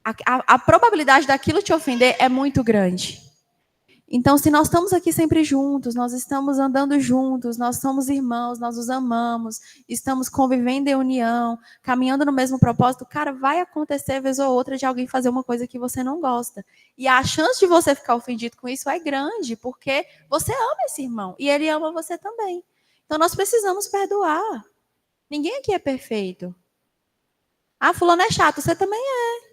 a probabilidade daquilo te ofender é muito grande. Então, se nós estamos aqui sempre juntos, nós estamos andando juntos, nós somos irmãos, nós os amamos, estamos convivendo em união, caminhando no mesmo propósito, cara, vai acontecer vez ou outra de alguém fazer uma coisa que você não gosta. E a chance de você ficar ofendido com isso é grande, porque você ama esse irmão e ele ama você também. Então, nós precisamos perdoar. Ninguém aqui é perfeito. Ah, fulano é chato, você também é.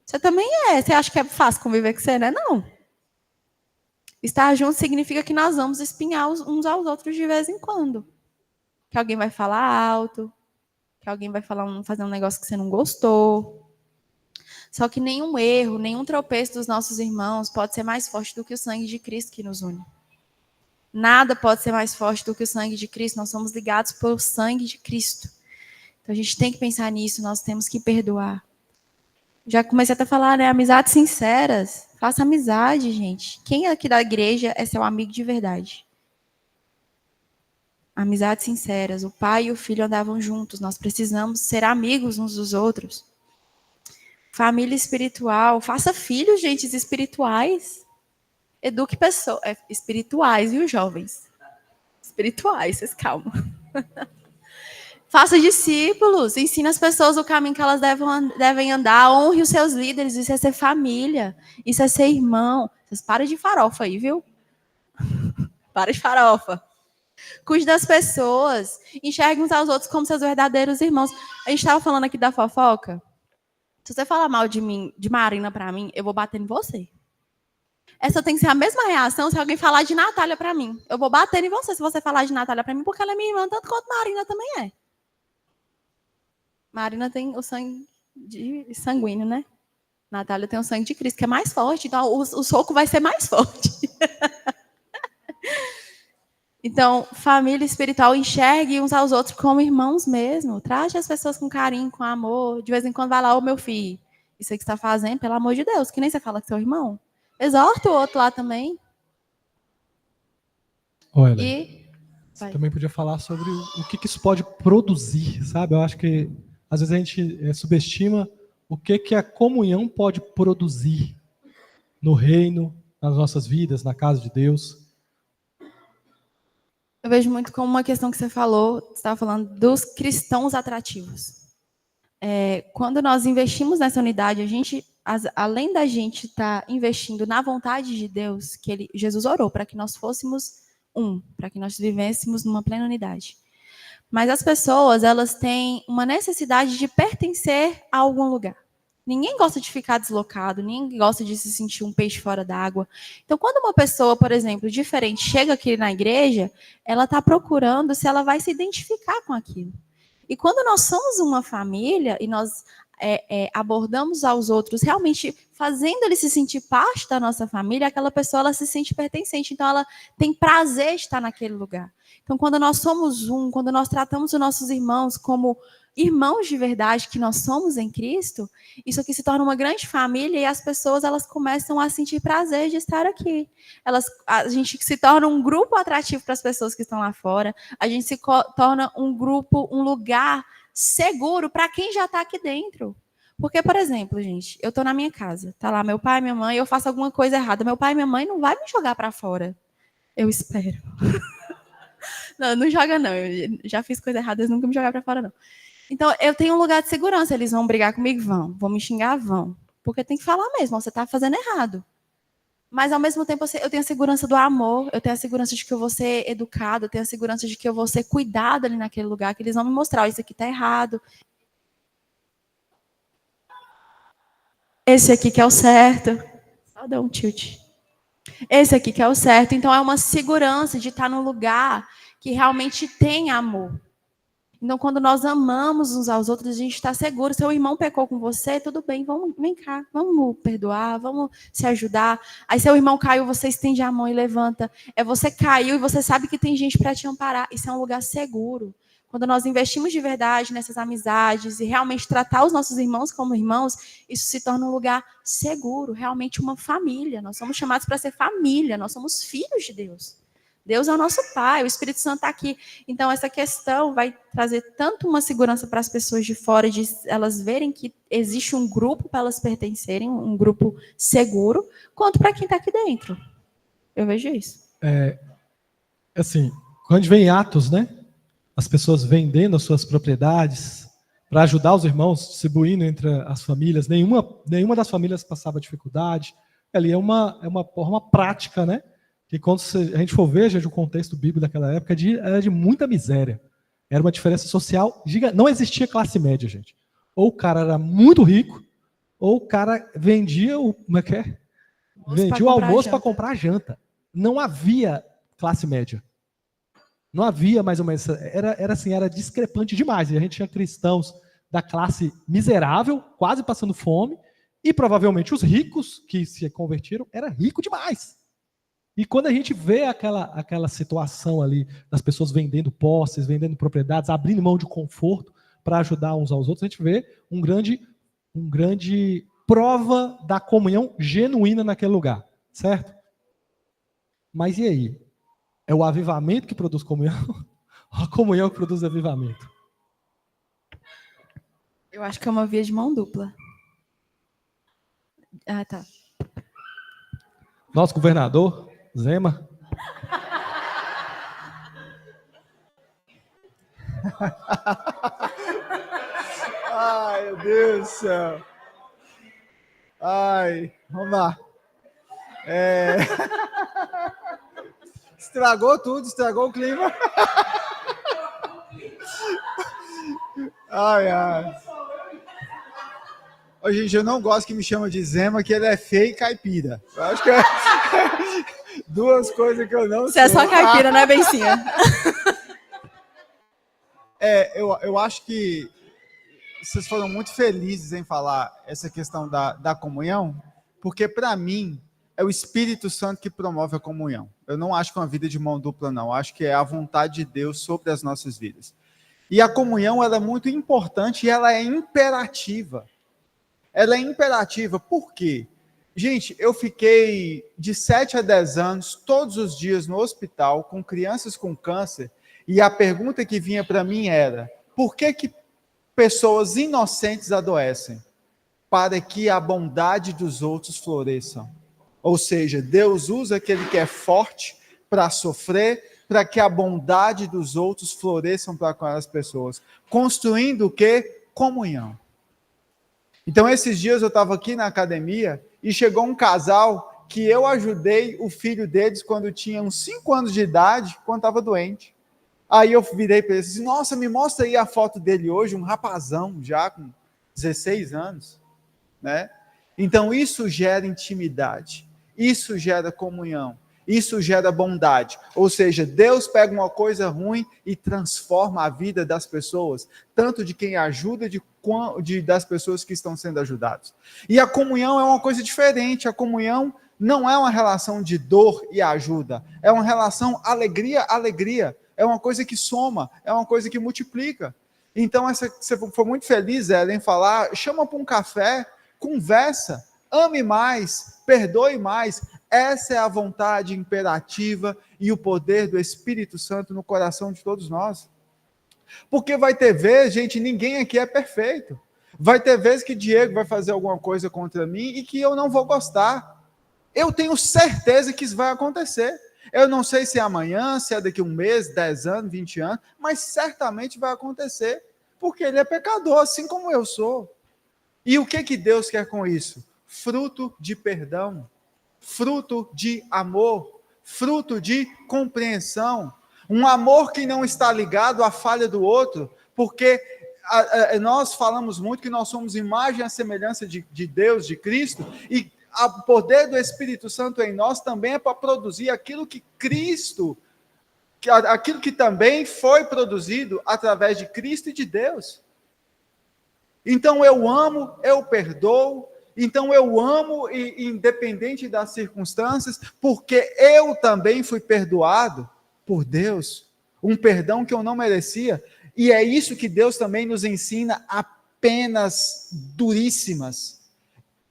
Você também é. Você acha que é fácil conviver com você, né? Não. Estar junto significa que nós vamos espinhar uns aos outros de vez em quando. Que alguém vai falar alto, que alguém vai fazer um negócio que você não gostou. Só que nenhum erro, nenhum tropeço dos nossos irmãos pode ser mais forte do que o sangue de Cristo que nos une. Nada pode ser mais forte do que o sangue de Cristo. Nós somos ligados pelo sangue de Cristo. Então a gente tem que pensar nisso, nós temos que perdoar. Já comecei até a falar, né? Amizades sinceras. Faça amizade, gente. Quem aqui da igreja é seu amigo de verdade? Amizades sinceras. O pai e o filho andavam juntos. Nós precisamos ser amigos uns dos outros. Família espiritual. Faça filhos, gente, espirituais. Eduque pessoas. Espirituais, viu, jovens? Espirituais, vocês calma. Faça discípulos, ensine as pessoas o caminho que elas devem andar, honre os seus líderes, isso é ser família, isso é ser irmão. Vocês parem de farofa aí, viu? Para de farofa. Cuide das pessoas, enxergue uns aos outros como seus verdadeiros irmãos. A gente estava falando aqui da fofoca. Se você falar mal de mim, de Marina para mim, eu vou bater em você. Essa tem que ser a mesma reação se alguém falar de Natália para mim. Eu vou bater em você se você falar de Natália para mim, porque ela é minha irmã, tanto quanto Marina também é. Marina tem o sangue sanguíneo, né? Natália tem o sangue de Cristo, que é mais forte. Então, o soco vai ser mais forte. Então, família espiritual, enxergue uns aos outros como irmãos mesmo. Trate as pessoas com carinho, com amor. De vez em quando vai lá, ô meu filho, isso aí que você está fazendo, pelo amor de Deus, que nem você fala com seu irmão. Exorta o outro lá também. Olha, você também podia falar sobre o que isso pode produzir, sabe? Eu acho que às vezes a gente subestima o que a comunhão pode produzir no reino, nas nossas vidas, na casa de Deus. Eu vejo muito como uma questão que você falou, você estava falando dos cristãos atrativos. Quando nós investimos nessa unidade, além da gente estar investindo na vontade de Deus, que Jesus orou para que nós fôssemos para que nós vivêssemos numa plena unidade. Mas as pessoas, elas têm uma necessidade de pertencer a algum lugar. Ninguém gosta de ficar deslocado, ninguém gosta de se sentir um peixe fora d'água. Então, quando uma pessoa, por exemplo, diferente, chega aqui na igreja, ela está procurando se ela vai se identificar com aquilo. E quando nós somos uma família e nós abordamos aos outros, realmente fazendo ele se sentir parte da nossa família, aquela pessoa ela se sente pertencente, então ela tem prazer de estar naquele lugar. Então, quando nós somos quando nós tratamos os nossos irmãos como irmãos de verdade que nós somos em Cristo, isso aqui se torna uma grande família e as pessoas elas começam a sentir prazer de estar aqui. A gente se torna um grupo atrativo para as pessoas que estão lá fora, a gente se torna um grupo, um lugar seguro para quem já está aqui dentro. Porque, por exemplo, gente, eu estou na minha casa, tá lá meu pai, minha mãe, eu faço alguma coisa errada, meu pai e minha mãe não vai me jogar para fora. Eu espero. Não joga não, eu já fiz coisa errada, eles nunca me jogaram para fora não. Então, eu tenho um lugar de segurança, eles vão brigar comigo? Vão me xingar? Vão. Porque tem que falar mesmo, você está fazendo errado. Mas, ao mesmo tempo, eu tenho a segurança do amor, eu tenho a segurança de que eu vou ser educado, eu tenho a segurança de que eu vou ser cuidado ali naquele lugar, que eles vão me mostrar, isso aqui está errado. Esse aqui que é o certo. Só dá um tilt. Esse aqui que é o certo. Então, é uma segurança de estar num lugar que realmente tem amor. Então, quando nós amamos uns aos outros, a gente está seguro. Seu irmão pecou com você, tudo bem, vem cá, vamos perdoar, vamos se ajudar. Aí seu irmão caiu, você estende a mão e levanta. Você caiu e você sabe que tem gente para te amparar. Isso é um lugar seguro. Quando nós investimos de verdade nessas amizades e realmente tratar os nossos irmãos como irmãos, isso se torna um lugar seguro, realmente uma família. Nós somos chamados para ser família, nós somos filhos de Deus. Deus é o nosso Pai, o Espírito Santo está aqui. Então, essa questão vai trazer tanto uma segurança para as pessoas de fora, de elas verem que existe um grupo para elas pertencerem, um grupo seguro, quanto para quem está aqui dentro. Eu vejo isso. Assim, quando a gente vê em Atos, né? As pessoas vendendo as suas propriedades para ajudar os irmãos, distribuindo entre as famílias. Nenhuma das famílias passava dificuldade. Ali é uma forma prática, né? Que quando a gente for ver, o contexto bíblico daquela época era de muita miséria. Era uma diferença social gigante. Não existia classe média, gente. Ou o cara era muito rico, ou o cara vendia vendia o almoço para comprar a janta. Não havia classe média. Não havia mais ou menos. Era discrepante demais. E a gente tinha cristãos da classe miserável, quase passando fome, e provavelmente os ricos que se convertiram era rico demais. E quando a gente vê aquela situação ali das pessoas vendendo posses, vendendo propriedades, abrindo mão de conforto para ajudar uns aos outros, a gente vê um grande prova da comunhão genuína naquele lugar, certo? Mas e aí? É o avivamento que produz comunhão? Ou a comunhão que produz avivamento? Eu acho que é uma via de mão dupla. Ah, tá. Nosso governador, Zema. Ai, meu Deus do céu. Ai, vamos lá. Estragou tudo, estragou o clima. Ai. Ô, gente, eu não gosto que me chama de Zema, que ele é feio e caipira. Eu acho que é duas coisas que eu não sei. Você é só caipira, né, Bencinha? Eu acho que vocês foram muito felizes em falar essa questão da comunhão, porque, para mim, é o Espírito Santo que promove a comunhão. Eu não acho que é uma vida de mão dupla, não. Eu acho que é a vontade de Deus sobre as nossas vidas. E a comunhão, ela é muito importante e ela é imperativa. Ela é imperativa por quê? Gente, eu fiquei de 7 a 10 anos, todos os dias no hospital, com crianças com câncer, e a pergunta que vinha para mim era: por que pessoas inocentes adoecem? para que a bondade dos outros floresça. Ou seja, Deus usa aquele que é forte para sofrer, para que a bondade dos outros floresçam para com as pessoas. Construindo o quê? Comunhão. Então, esses dias eu estava aqui na academia e chegou um casal que eu ajudei o filho deles quando tinha uns 5 anos de idade, quando estava doente. Aí eu virei para eles e disse, nossa, me mostra aí a foto dele hoje, um rapazão já com 16 anos. Né? Então, isso gera intimidade, isso gera comunhão, isso gera bondade. Ou seja, Deus pega uma coisa ruim e transforma a vida das pessoas, tanto de quem ajuda, das pessoas que estão sendo ajudadas. E a comunhão é uma coisa diferente. A comunhão não é uma relação de dor e ajuda, é uma relação alegria. É uma coisa que soma, é uma coisa que multiplica. Então, você foi muito feliz, Ellen, em falar, chama para um café, conversa, ame mais, perdoe mais. Essa é a vontade imperativa e o poder do Espírito Santo no coração de todos nós. Porque vai ter vezes, gente, ninguém aqui é perfeito. Vai ter vezes que Diego vai fazer alguma coisa contra mim e que eu não vou gostar. Eu tenho certeza que isso vai acontecer. Eu não sei se é amanhã, se é daqui a um mês, 10 anos, 20 anos, mas certamente vai acontecer. Porque ele é pecador, assim como eu sou. E o que Deus quer com isso? Fruto de perdão, fruto de amor, fruto de compreensão. Um amor que não está ligado à falha do outro, porque nós falamos muito que nós somos imagem e semelhança de Deus, de Cristo, e o poder do Espírito Santo em nós também é para produzir aquilo que Cristo, aquilo que também foi produzido através de Cristo e de Deus. Então eu amo, eu perdoo, então eu amo, independente das circunstâncias, porque eu também fui perdoado por Deus, um perdão que eu não merecia, e é isso que Deus também nos ensina a penas duríssimas.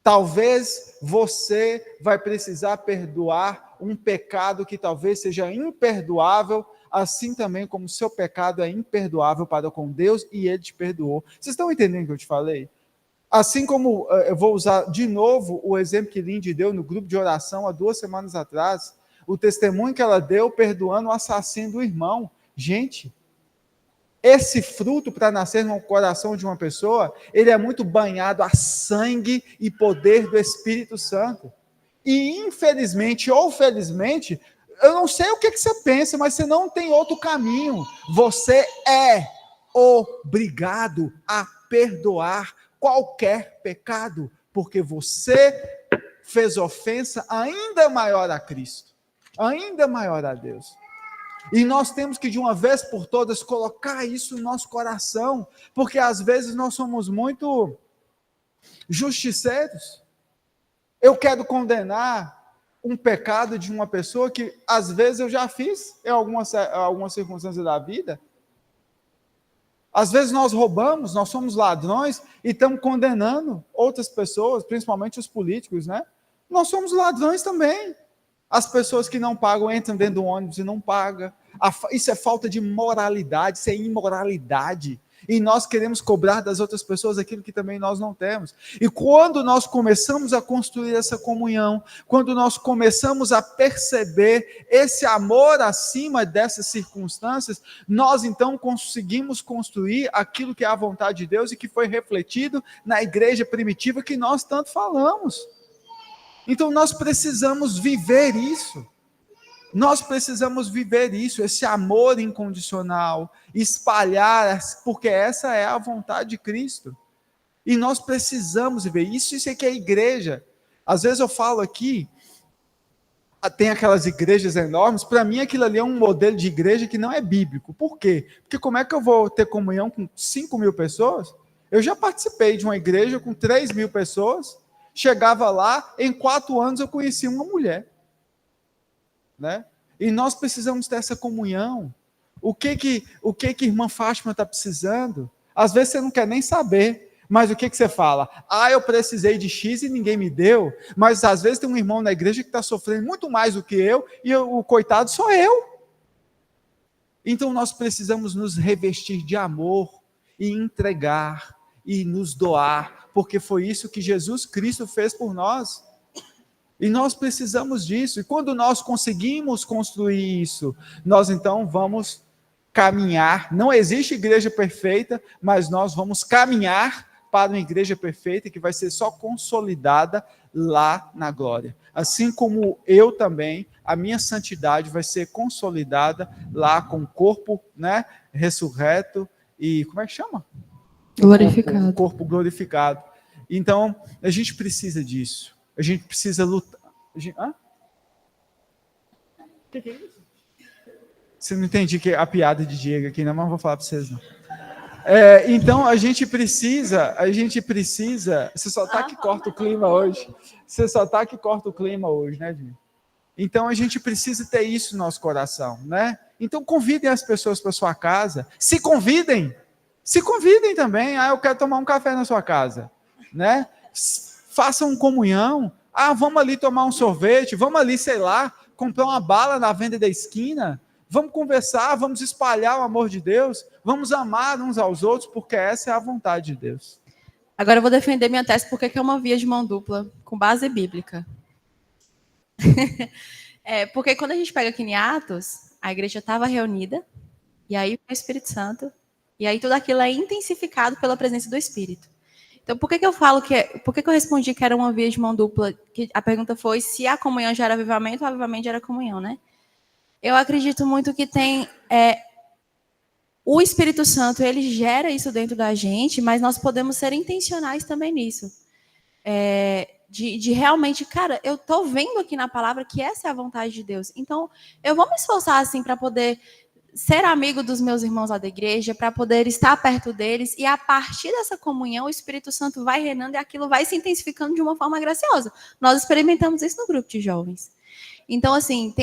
Talvez você vai precisar perdoar um pecado que talvez seja imperdoável, assim também como o seu pecado é imperdoável para com Deus e Ele te perdoou. Vocês estão entendendo o que eu te falei? Assim como eu vou usar de novo o exemplo que Lindy deu no grupo de oração há 2 semanas atrás, o testemunho que ela deu perdoando o assassino do irmão. Gente, esse fruto para nascer no coração de uma pessoa, ele é muito banhado a sangue e poder do Espírito Santo. E infelizmente ou felizmente, eu não sei o que você pensa, mas você não tem outro caminho. Você é obrigado a perdoar qualquer pecado, porque você fez ofensa ainda maior a Cristo, ainda maior a Deus. E nós temos que, de uma vez por todas, colocar isso no nosso coração, porque às vezes nós somos muito justiceiros. Eu quero condenar um pecado de uma pessoa que, às vezes, eu já fiz em alguma circunstância da vida. Às vezes nós roubamos, nós somos ladrões e estamos condenando outras pessoas, principalmente os políticos, né? Nós somos ladrões também. As pessoas que não pagam entram dentro do ônibus e não pagam. Isso é falta de moralidade, isso é imoralidade. E nós queremos cobrar das outras pessoas aquilo que também nós não temos. E quando nós começamos a construir essa comunhão, quando nós começamos a perceber esse amor acima dessas circunstâncias, nós então conseguimos construir aquilo que é a vontade de Deus e que foi refletido na igreja primitiva que nós tanto falamos. Então nós precisamos viver isso. Nós precisamos viver isso, esse amor incondicional, espalhar, porque essa é a vontade de Cristo. E nós precisamos viver isso. Isso é que é a igreja. Às vezes eu falo aqui, tem aquelas igrejas enormes, para mim aquilo ali é um modelo de igreja que não é bíblico. Por quê? Porque como é que eu vou ter comunhão com 5.000 pessoas? Eu já participei de uma igreja com 3.000 pessoas, chegava lá, em 4 anos eu conheci uma mulher. Né? E nós precisamos ter essa comunhão. O que irmã Fátima está precisando? Às vezes você não quer nem saber, mas o que você fala? Eu precisei de X e ninguém me deu, mas às vezes tem um irmão na igreja que está sofrendo muito mais do que eu, e o coitado sou eu. Então nós precisamos nos revestir de amor, e entregar, e nos doar, porque foi isso que Jesus Cristo fez por nós. E nós precisamos disso. E quando nós conseguimos construir isso, nós então vamos caminhar. Não existe igreja perfeita, mas nós vamos caminhar para uma igreja perfeita que vai ser só consolidada lá na glória. Assim como eu também, a minha santidade vai ser consolidada lá com o corpo, né, ressurreto e, como é que chama? Glorificado. O corpo glorificado. Então, a gente precisa disso. A gente precisa lutar. Hã? O que é isso? Você não entendi que a piada de Diego aqui, não, mas não vou falar para vocês, não. Então, a gente precisa, você só está que corta o clima hoje, né, Dini? Então, a gente precisa ter isso no nosso coração, né? Então, convidem as pessoas para sua casa, se convidem também, eu quero tomar um café na sua casa, né? Façam comunhão, vamos ali tomar um sorvete, vamos ali, sei lá, comprar uma bala na venda da esquina, vamos conversar, vamos espalhar o amor de Deus, vamos amar uns aos outros, porque essa é a vontade de Deus. Agora eu vou defender minha tese porque é uma via de mão dupla, com base bíblica. Porque quando a gente pega aqui em Atos, a igreja estava reunida, e aí o Espírito Santo, e aí tudo aquilo é intensificado pela presença do Espírito. Então, por que eu falo por que eu respondi que era uma via de mão dupla? Que a pergunta foi se a comunhão já era avivamento ou o avivamento já era comunhão, né? Eu acredito muito que tem o Espírito Santo, ele gera isso dentro da gente, mas nós podemos ser intencionais também nisso. De realmente, cara, eu estou vendo aqui na palavra que essa é a vontade de Deus. Então, eu vou me esforçar assim para poder ser amigo dos meus irmãos lá da igreja, para poder estar perto deles, e a partir dessa comunhão, o Espírito Santo vai reinando e aquilo vai se intensificando de uma forma graciosa. Nós experimentamos isso no grupo de jovens. Então, assim,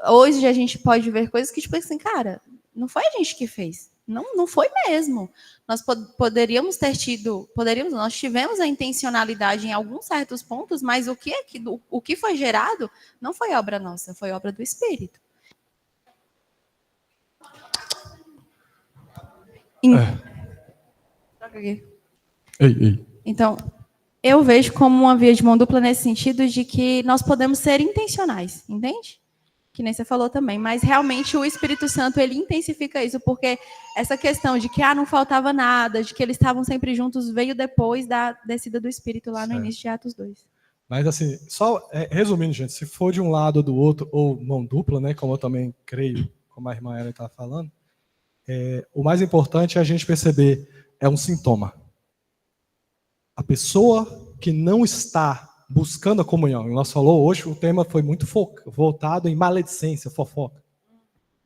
hoje a gente pode ver coisas que, tipo assim, cara, não foi a gente que fez. Não foi mesmo. Nós nós tivemos a intencionalidade em alguns certos pontos, mas o que foi gerado não foi obra nossa, foi obra do Espírito. Então, eu vejo como uma via de mão dupla nesse sentido de que nós podemos ser intencionais, entende? Que nem você falou também, mas realmente o Espírito Santo, ele intensifica isso, porque essa questão de que não faltava nada, de que eles estavam sempre juntos, veio depois da descida do Espírito lá no início de Atos 2. Mas assim, só resumindo, gente, se for de um lado ou do outro, ou mão dupla, né, como eu também creio, como a irmã Ellen estava falando, o mais importante é a gente perceber, é um sintoma. A pessoa que não está buscando a comunhão, e nós falou hoje, o tema foi muito voltado em maledicência, fofoca.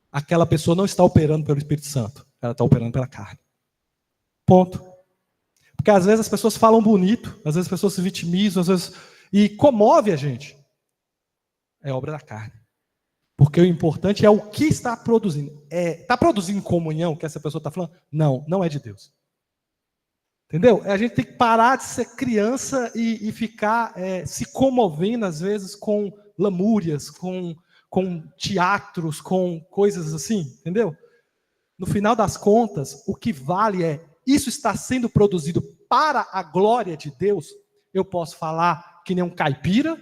Aquela pessoa não está operando pelo Espírito Santo, ela está operando pela carne. Ponto. Porque às vezes as pessoas falam bonito, às vezes as pessoas se vitimizam, às vezes, e comove a gente. É obra da carne. Porque o importante é o que está produzindo. Está produzindo comunhão que essa pessoa está falando? Não, não é de Deus. Entendeu? A gente tem que parar de ser criança e ficar se comovendo, às vezes, com lamúrias, com teatros, com coisas assim, entendeu? No final das contas, o que vale isso está sendo produzido para a glória de Deus. Eu posso falar que nem um caipira,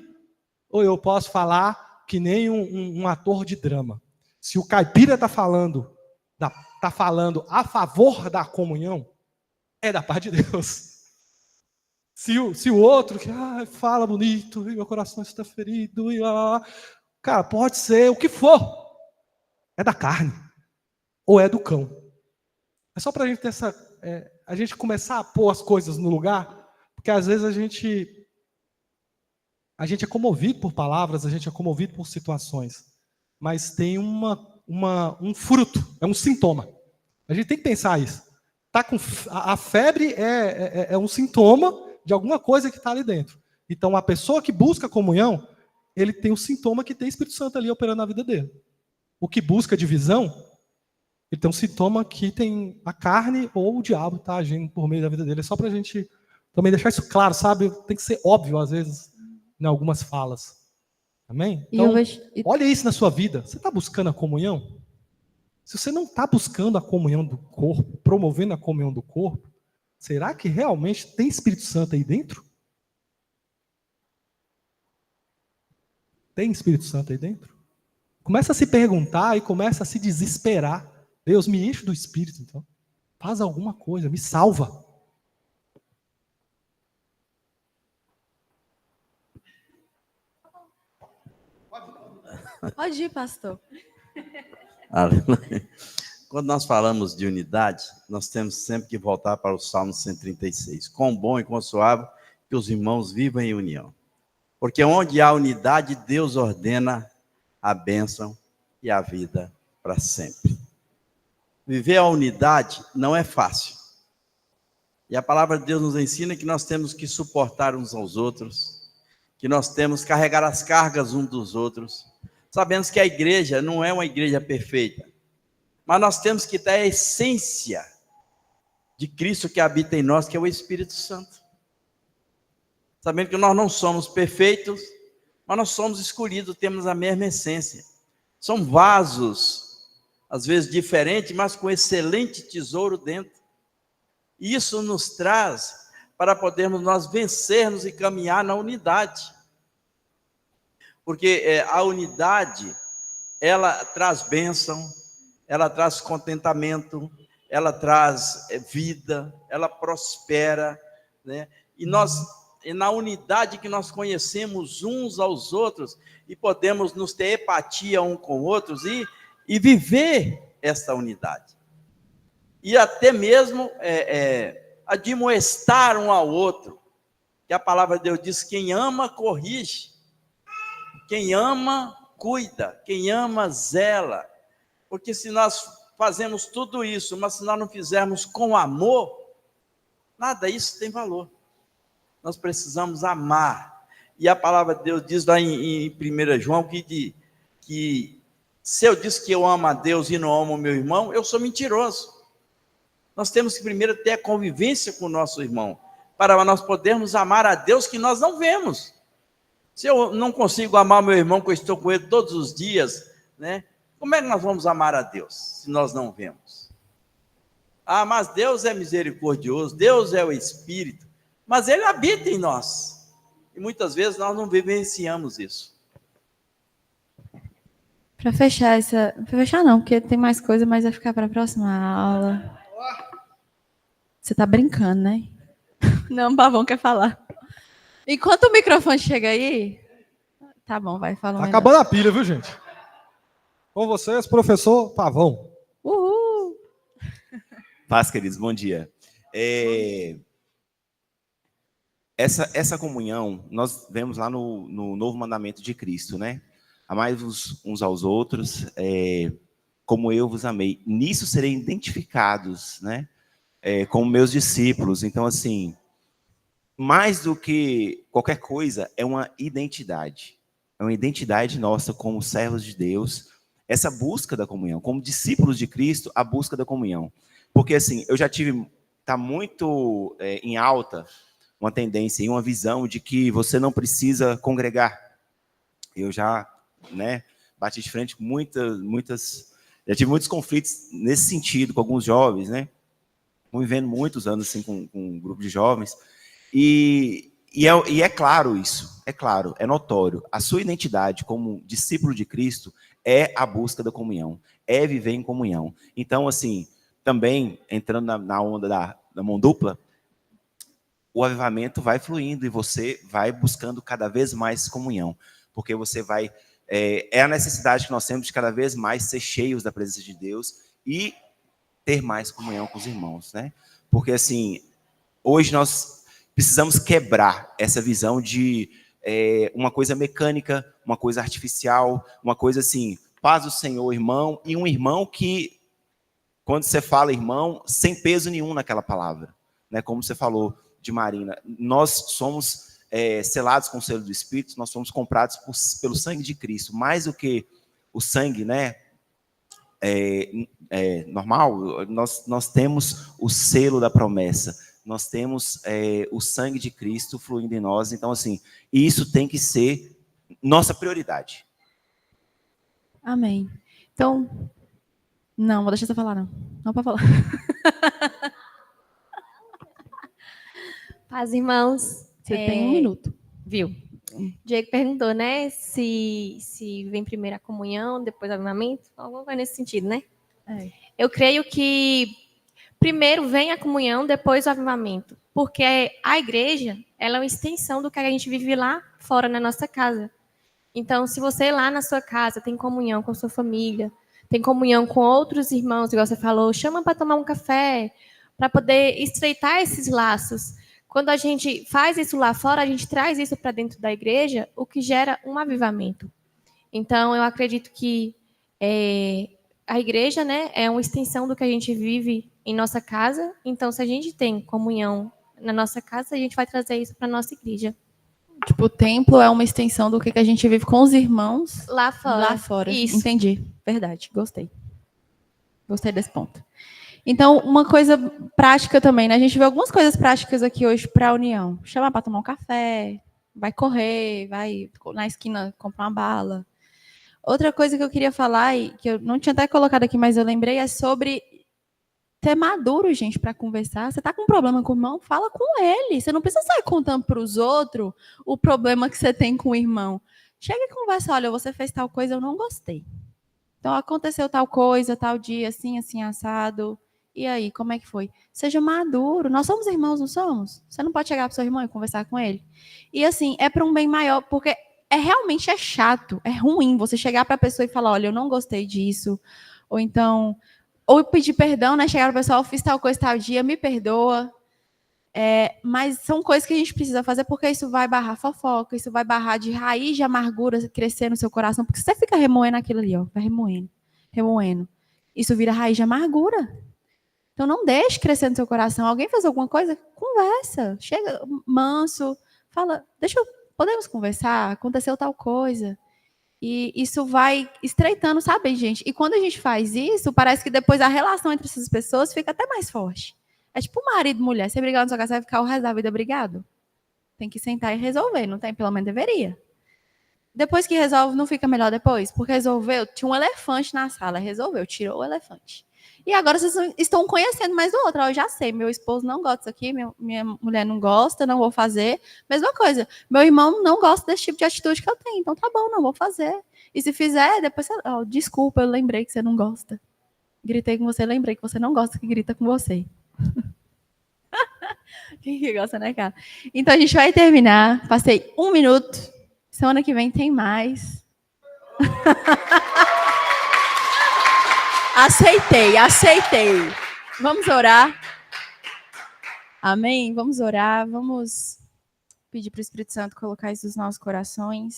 ou eu posso falar que nem um ator de drama. Se o caipira está falando a favor da comunhão, é da parte de Deus. Se o outro que fala bonito, meu coração está ferido, cara, pode ser o que for, é da carne ou é do cão. É só para a gente ter a gente começar a pôr as coisas no lugar, porque às vezes a gente é comovido por palavras, a gente é comovido por situações, mas tem um fruto, é um sintoma. A gente tem que pensar isso. A febre é um sintoma de alguma coisa que está ali dentro. Então, a pessoa que busca comunhão, ele tem um sintoma que tem o Espírito Santo ali operando na vida dele. O que busca divisão, ele tem um sintoma que tem a carne ou o diabo está agindo por meio da vida dele. É só para a gente também deixar isso claro, sabe? Tem que ser óbvio, às vezes, em algumas falas. Amém? Então, olha isso na sua vida. Você está buscando a comunhão? Se você não está buscando a comunhão do corpo, promovendo a comunhão do corpo, Será que realmente tem Espírito Santo aí dentro? Tem Espírito Santo aí dentro? Começa a se perguntar e começa a se desesperar. Deus, me enche do Espírito, então. Faz alguma coisa, me salva. Pode ir, pastor. Aleluia. Quando nós falamos de unidade, nós temos sempre que voltar para o Salmo 136. Quão bom e quão suave que os irmãos vivam em união. Porque onde há unidade, Deus ordena a bênção e a vida para sempre. Viver a unidade não é fácil. E a palavra de Deus nos ensina que nós temos que suportar uns aos outros, que nós temos que carregar as cargas uns dos outros. Sabemos que a igreja não é uma igreja perfeita, mas nós temos que ter a essência de Cristo que habita em nós, que é o Espírito Santo. Sabendo que nós não somos perfeitos, mas nós somos escolhidos, temos a mesma essência. São vasos, às vezes diferentes, mas com excelente tesouro dentro. Isso nos traz para podermos nós vencermos e caminhar na unidade. Porque a unidade, ela traz bênção, ela traz contentamento, ela traz vida, ela prospera, né? E na unidade que nós conhecemos uns aos outros e podemos nos ter empatia um com outros e viver esta unidade. E até mesmo admoestar um ao outro, que a palavra de Deus diz: quem ama, corrige, quem ama, cuida, quem ama, zela. Porque se nós fazemos tudo isso, mas se nós não fizermos com amor, nada disso tem valor. Nós precisamos amar. E a palavra de Deus diz lá em 1 João que se eu disser que eu amo a Deus e não amo o meu irmão, eu sou mentiroso. Nós temos que primeiro ter a convivência com o nosso irmão, para nós podermos amar a Deus que nós não vemos. Se eu não consigo amar o meu irmão, que eu estou com ele todos os dias, né? Como é que nós vamos amar a Deus, se nós não vemos? Ah, mas Deus é misericordioso, Deus é o Espírito, mas Ele habita em nós. E muitas vezes nós não vivenciamos isso. Para fechar essa... Para fechar não, porque tem mais coisa, mas vai ficar para a próxima aula. Você tá brincando, né? Não, o Pavão quer falar. Enquanto o microfone chega aí... Tá bom, vai falar. Tá acabando a pilha, viu, gente? Com vocês, professor Pavão. Uhul! Paz, queridos, bom dia. Essa comunhão, nós vemos lá no novo mandamento de Cristo, né? Amai-vos uns aos outros, como eu vos amei. Nisso serem identificados, né? Como meus discípulos. Então, assim, mais do que qualquer coisa, é uma identidade. É uma identidade nossa como servos de Deus, essa busca da comunhão. Como discípulos de Cristo, a busca da comunhão. Porque, assim, eu já tive, está muito em alta, uma tendência e uma visão de que você não precisa congregar. Eu já, né, bati de frente com já tive muitos conflitos nesse sentido com alguns jovens, né? Vivendo muitos anos assim com um grupo de jovens. E é claro isso, é claro, é notório. A sua identidade como discípulo de Cristo é a busca da comunhão, é viver em comunhão. Então, assim, também entrando na onda da mão dupla, o avivamento vai fluindo e você vai buscando cada vez mais comunhão, porque você vai... É a necessidade que nós temos de cada vez mais ser cheios da presença de Deus e ter mais comunhão com os irmãos, né? Porque, assim, hoje nós precisamos quebrar essa visão de uma coisa mecânica, uma coisa artificial, uma coisa assim, paz do Senhor, irmão, e um irmão que, quando você fala irmão, sem peso nenhum naquela palavra, né? Como você falou de Marina, nós somos selados com o selo do Espírito, nós somos comprados pelo sangue de Cristo, mais do que o sangue, né? Normal, nós temos o selo da promessa, nós temos o sangue de Cristo fluindo em nós. Então, assim, isso tem que ser nossa prioridade. Amém. Então, não, vou deixar você falar, não. Não pode falar. Paz, irmãos. Você tem 1 minuto. Viu? Diego perguntou, né, se vem primeiro a comunhão, depois o avivamento, alguma coisa nesse sentido, né? É. Eu creio que primeiro vem a comunhão, depois o avivamento, porque a igreja, ela é uma extensão do que a gente vive lá fora na nossa casa. Então, se você lá na sua casa tem comunhão com a sua família, tem comunhão com outros irmãos, igual você falou, chama para tomar um café, para poder estreitar esses laços. Quando a gente faz isso lá fora, a gente traz isso para dentro da igreja, o que gera um avivamento. Então, eu acredito que a igreja, né, é uma extensão do que a gente vive em nossa casa. Então, se a gente tem comunhão na nossa casa, a gente vai trazer isso para a nossa igreja. Tipo, o templo é uma extensão do que a gente vive com os irmãos Lá fora. lá fora. Isso. Entendi. Verdade. Gostei. Gostei desse ponto. Então, uma coisa prática também, né? A gente vê algumas coisas práticas aqui hoje para a união. Chamar para tomar um café, vai correr, vai na esquina comprar uma bala. Outra coisa que eu queria falar, e que eu não tinha até colocado aqui, mas eu lembrei, é sobre ter maduro, gente, para conversar. Você está com um problema com o irmão? Fala com ele. Você não precisa sair contando para os outros o problema que você tem com o irmão. Chega e conversa, olha, você fez tal coisa, eu não gostei. Então, aconteceu tal coisa, tal dia, assim, assim, assado. E aí, como é que foi? Seja maduro. Nós somos irmãos, não somos? Você não pode chegar para o seu irmão e conversar com ele. E assim, é para um bem maior, porque realmente é chato, é ruim você chegar para a pessoa e falar, olha, eu não gostei disso. Ou então, ou pedir perdão, né? Chegar para a pessoa, eu fiz tal coisa tal dia, me perdoa. Mas são coisas que a gente precisa fazer, porque isso vai barrar fofoca, isso vai barrar de raiz de amargura crescer no seu coração, porque você fica remoendo aquilo ali, ó, vai remoendo, remoendo. Isso vira raiz de amargura. Então, não deixe crescer no seu coração. Alguém fez alguma coisa? Conversa. Chega manso, fala, podemos conversar? Aconteceu tal coisa. E isso vai estreitando, sabe, gente? E quando a gente faz isso, parece que depois a relação entre essas pessoas fica até mais forte. É tipo marido e mulher. Você brigar na sua casa, você vai ficar o resto da vida brigado? Tem que sentar e resolver, não tem? Pelo menos deveria. Depois que resolve, não fica melhor depois? Porque resolveu, tinha um elefante na sala, resolveu, tirou o elefante. E agora vocês estão conhecendo mais do outro. Eu já sei, meu esposo não gosta disso aqui, minha mulher não gosta, não vou fazer. Mesma coisa, meu irmão não gosta desse tipo de atitude que eu tenho, então tá bom, não vou fazer. E se fizer, depois você... desculpa, eu lembrei que você não gosta. Gritei com você, lembrei que você não gosta que grita com você. Quem que gosta, né, cara? Então a gente vai terminar. Passei 1 minuto. Semana que vem tem mais. Aceitei. Vamos orar. Amém? Vamos orar. Vamos pedir para o Espírito Santo colocar isso nos nossos corações.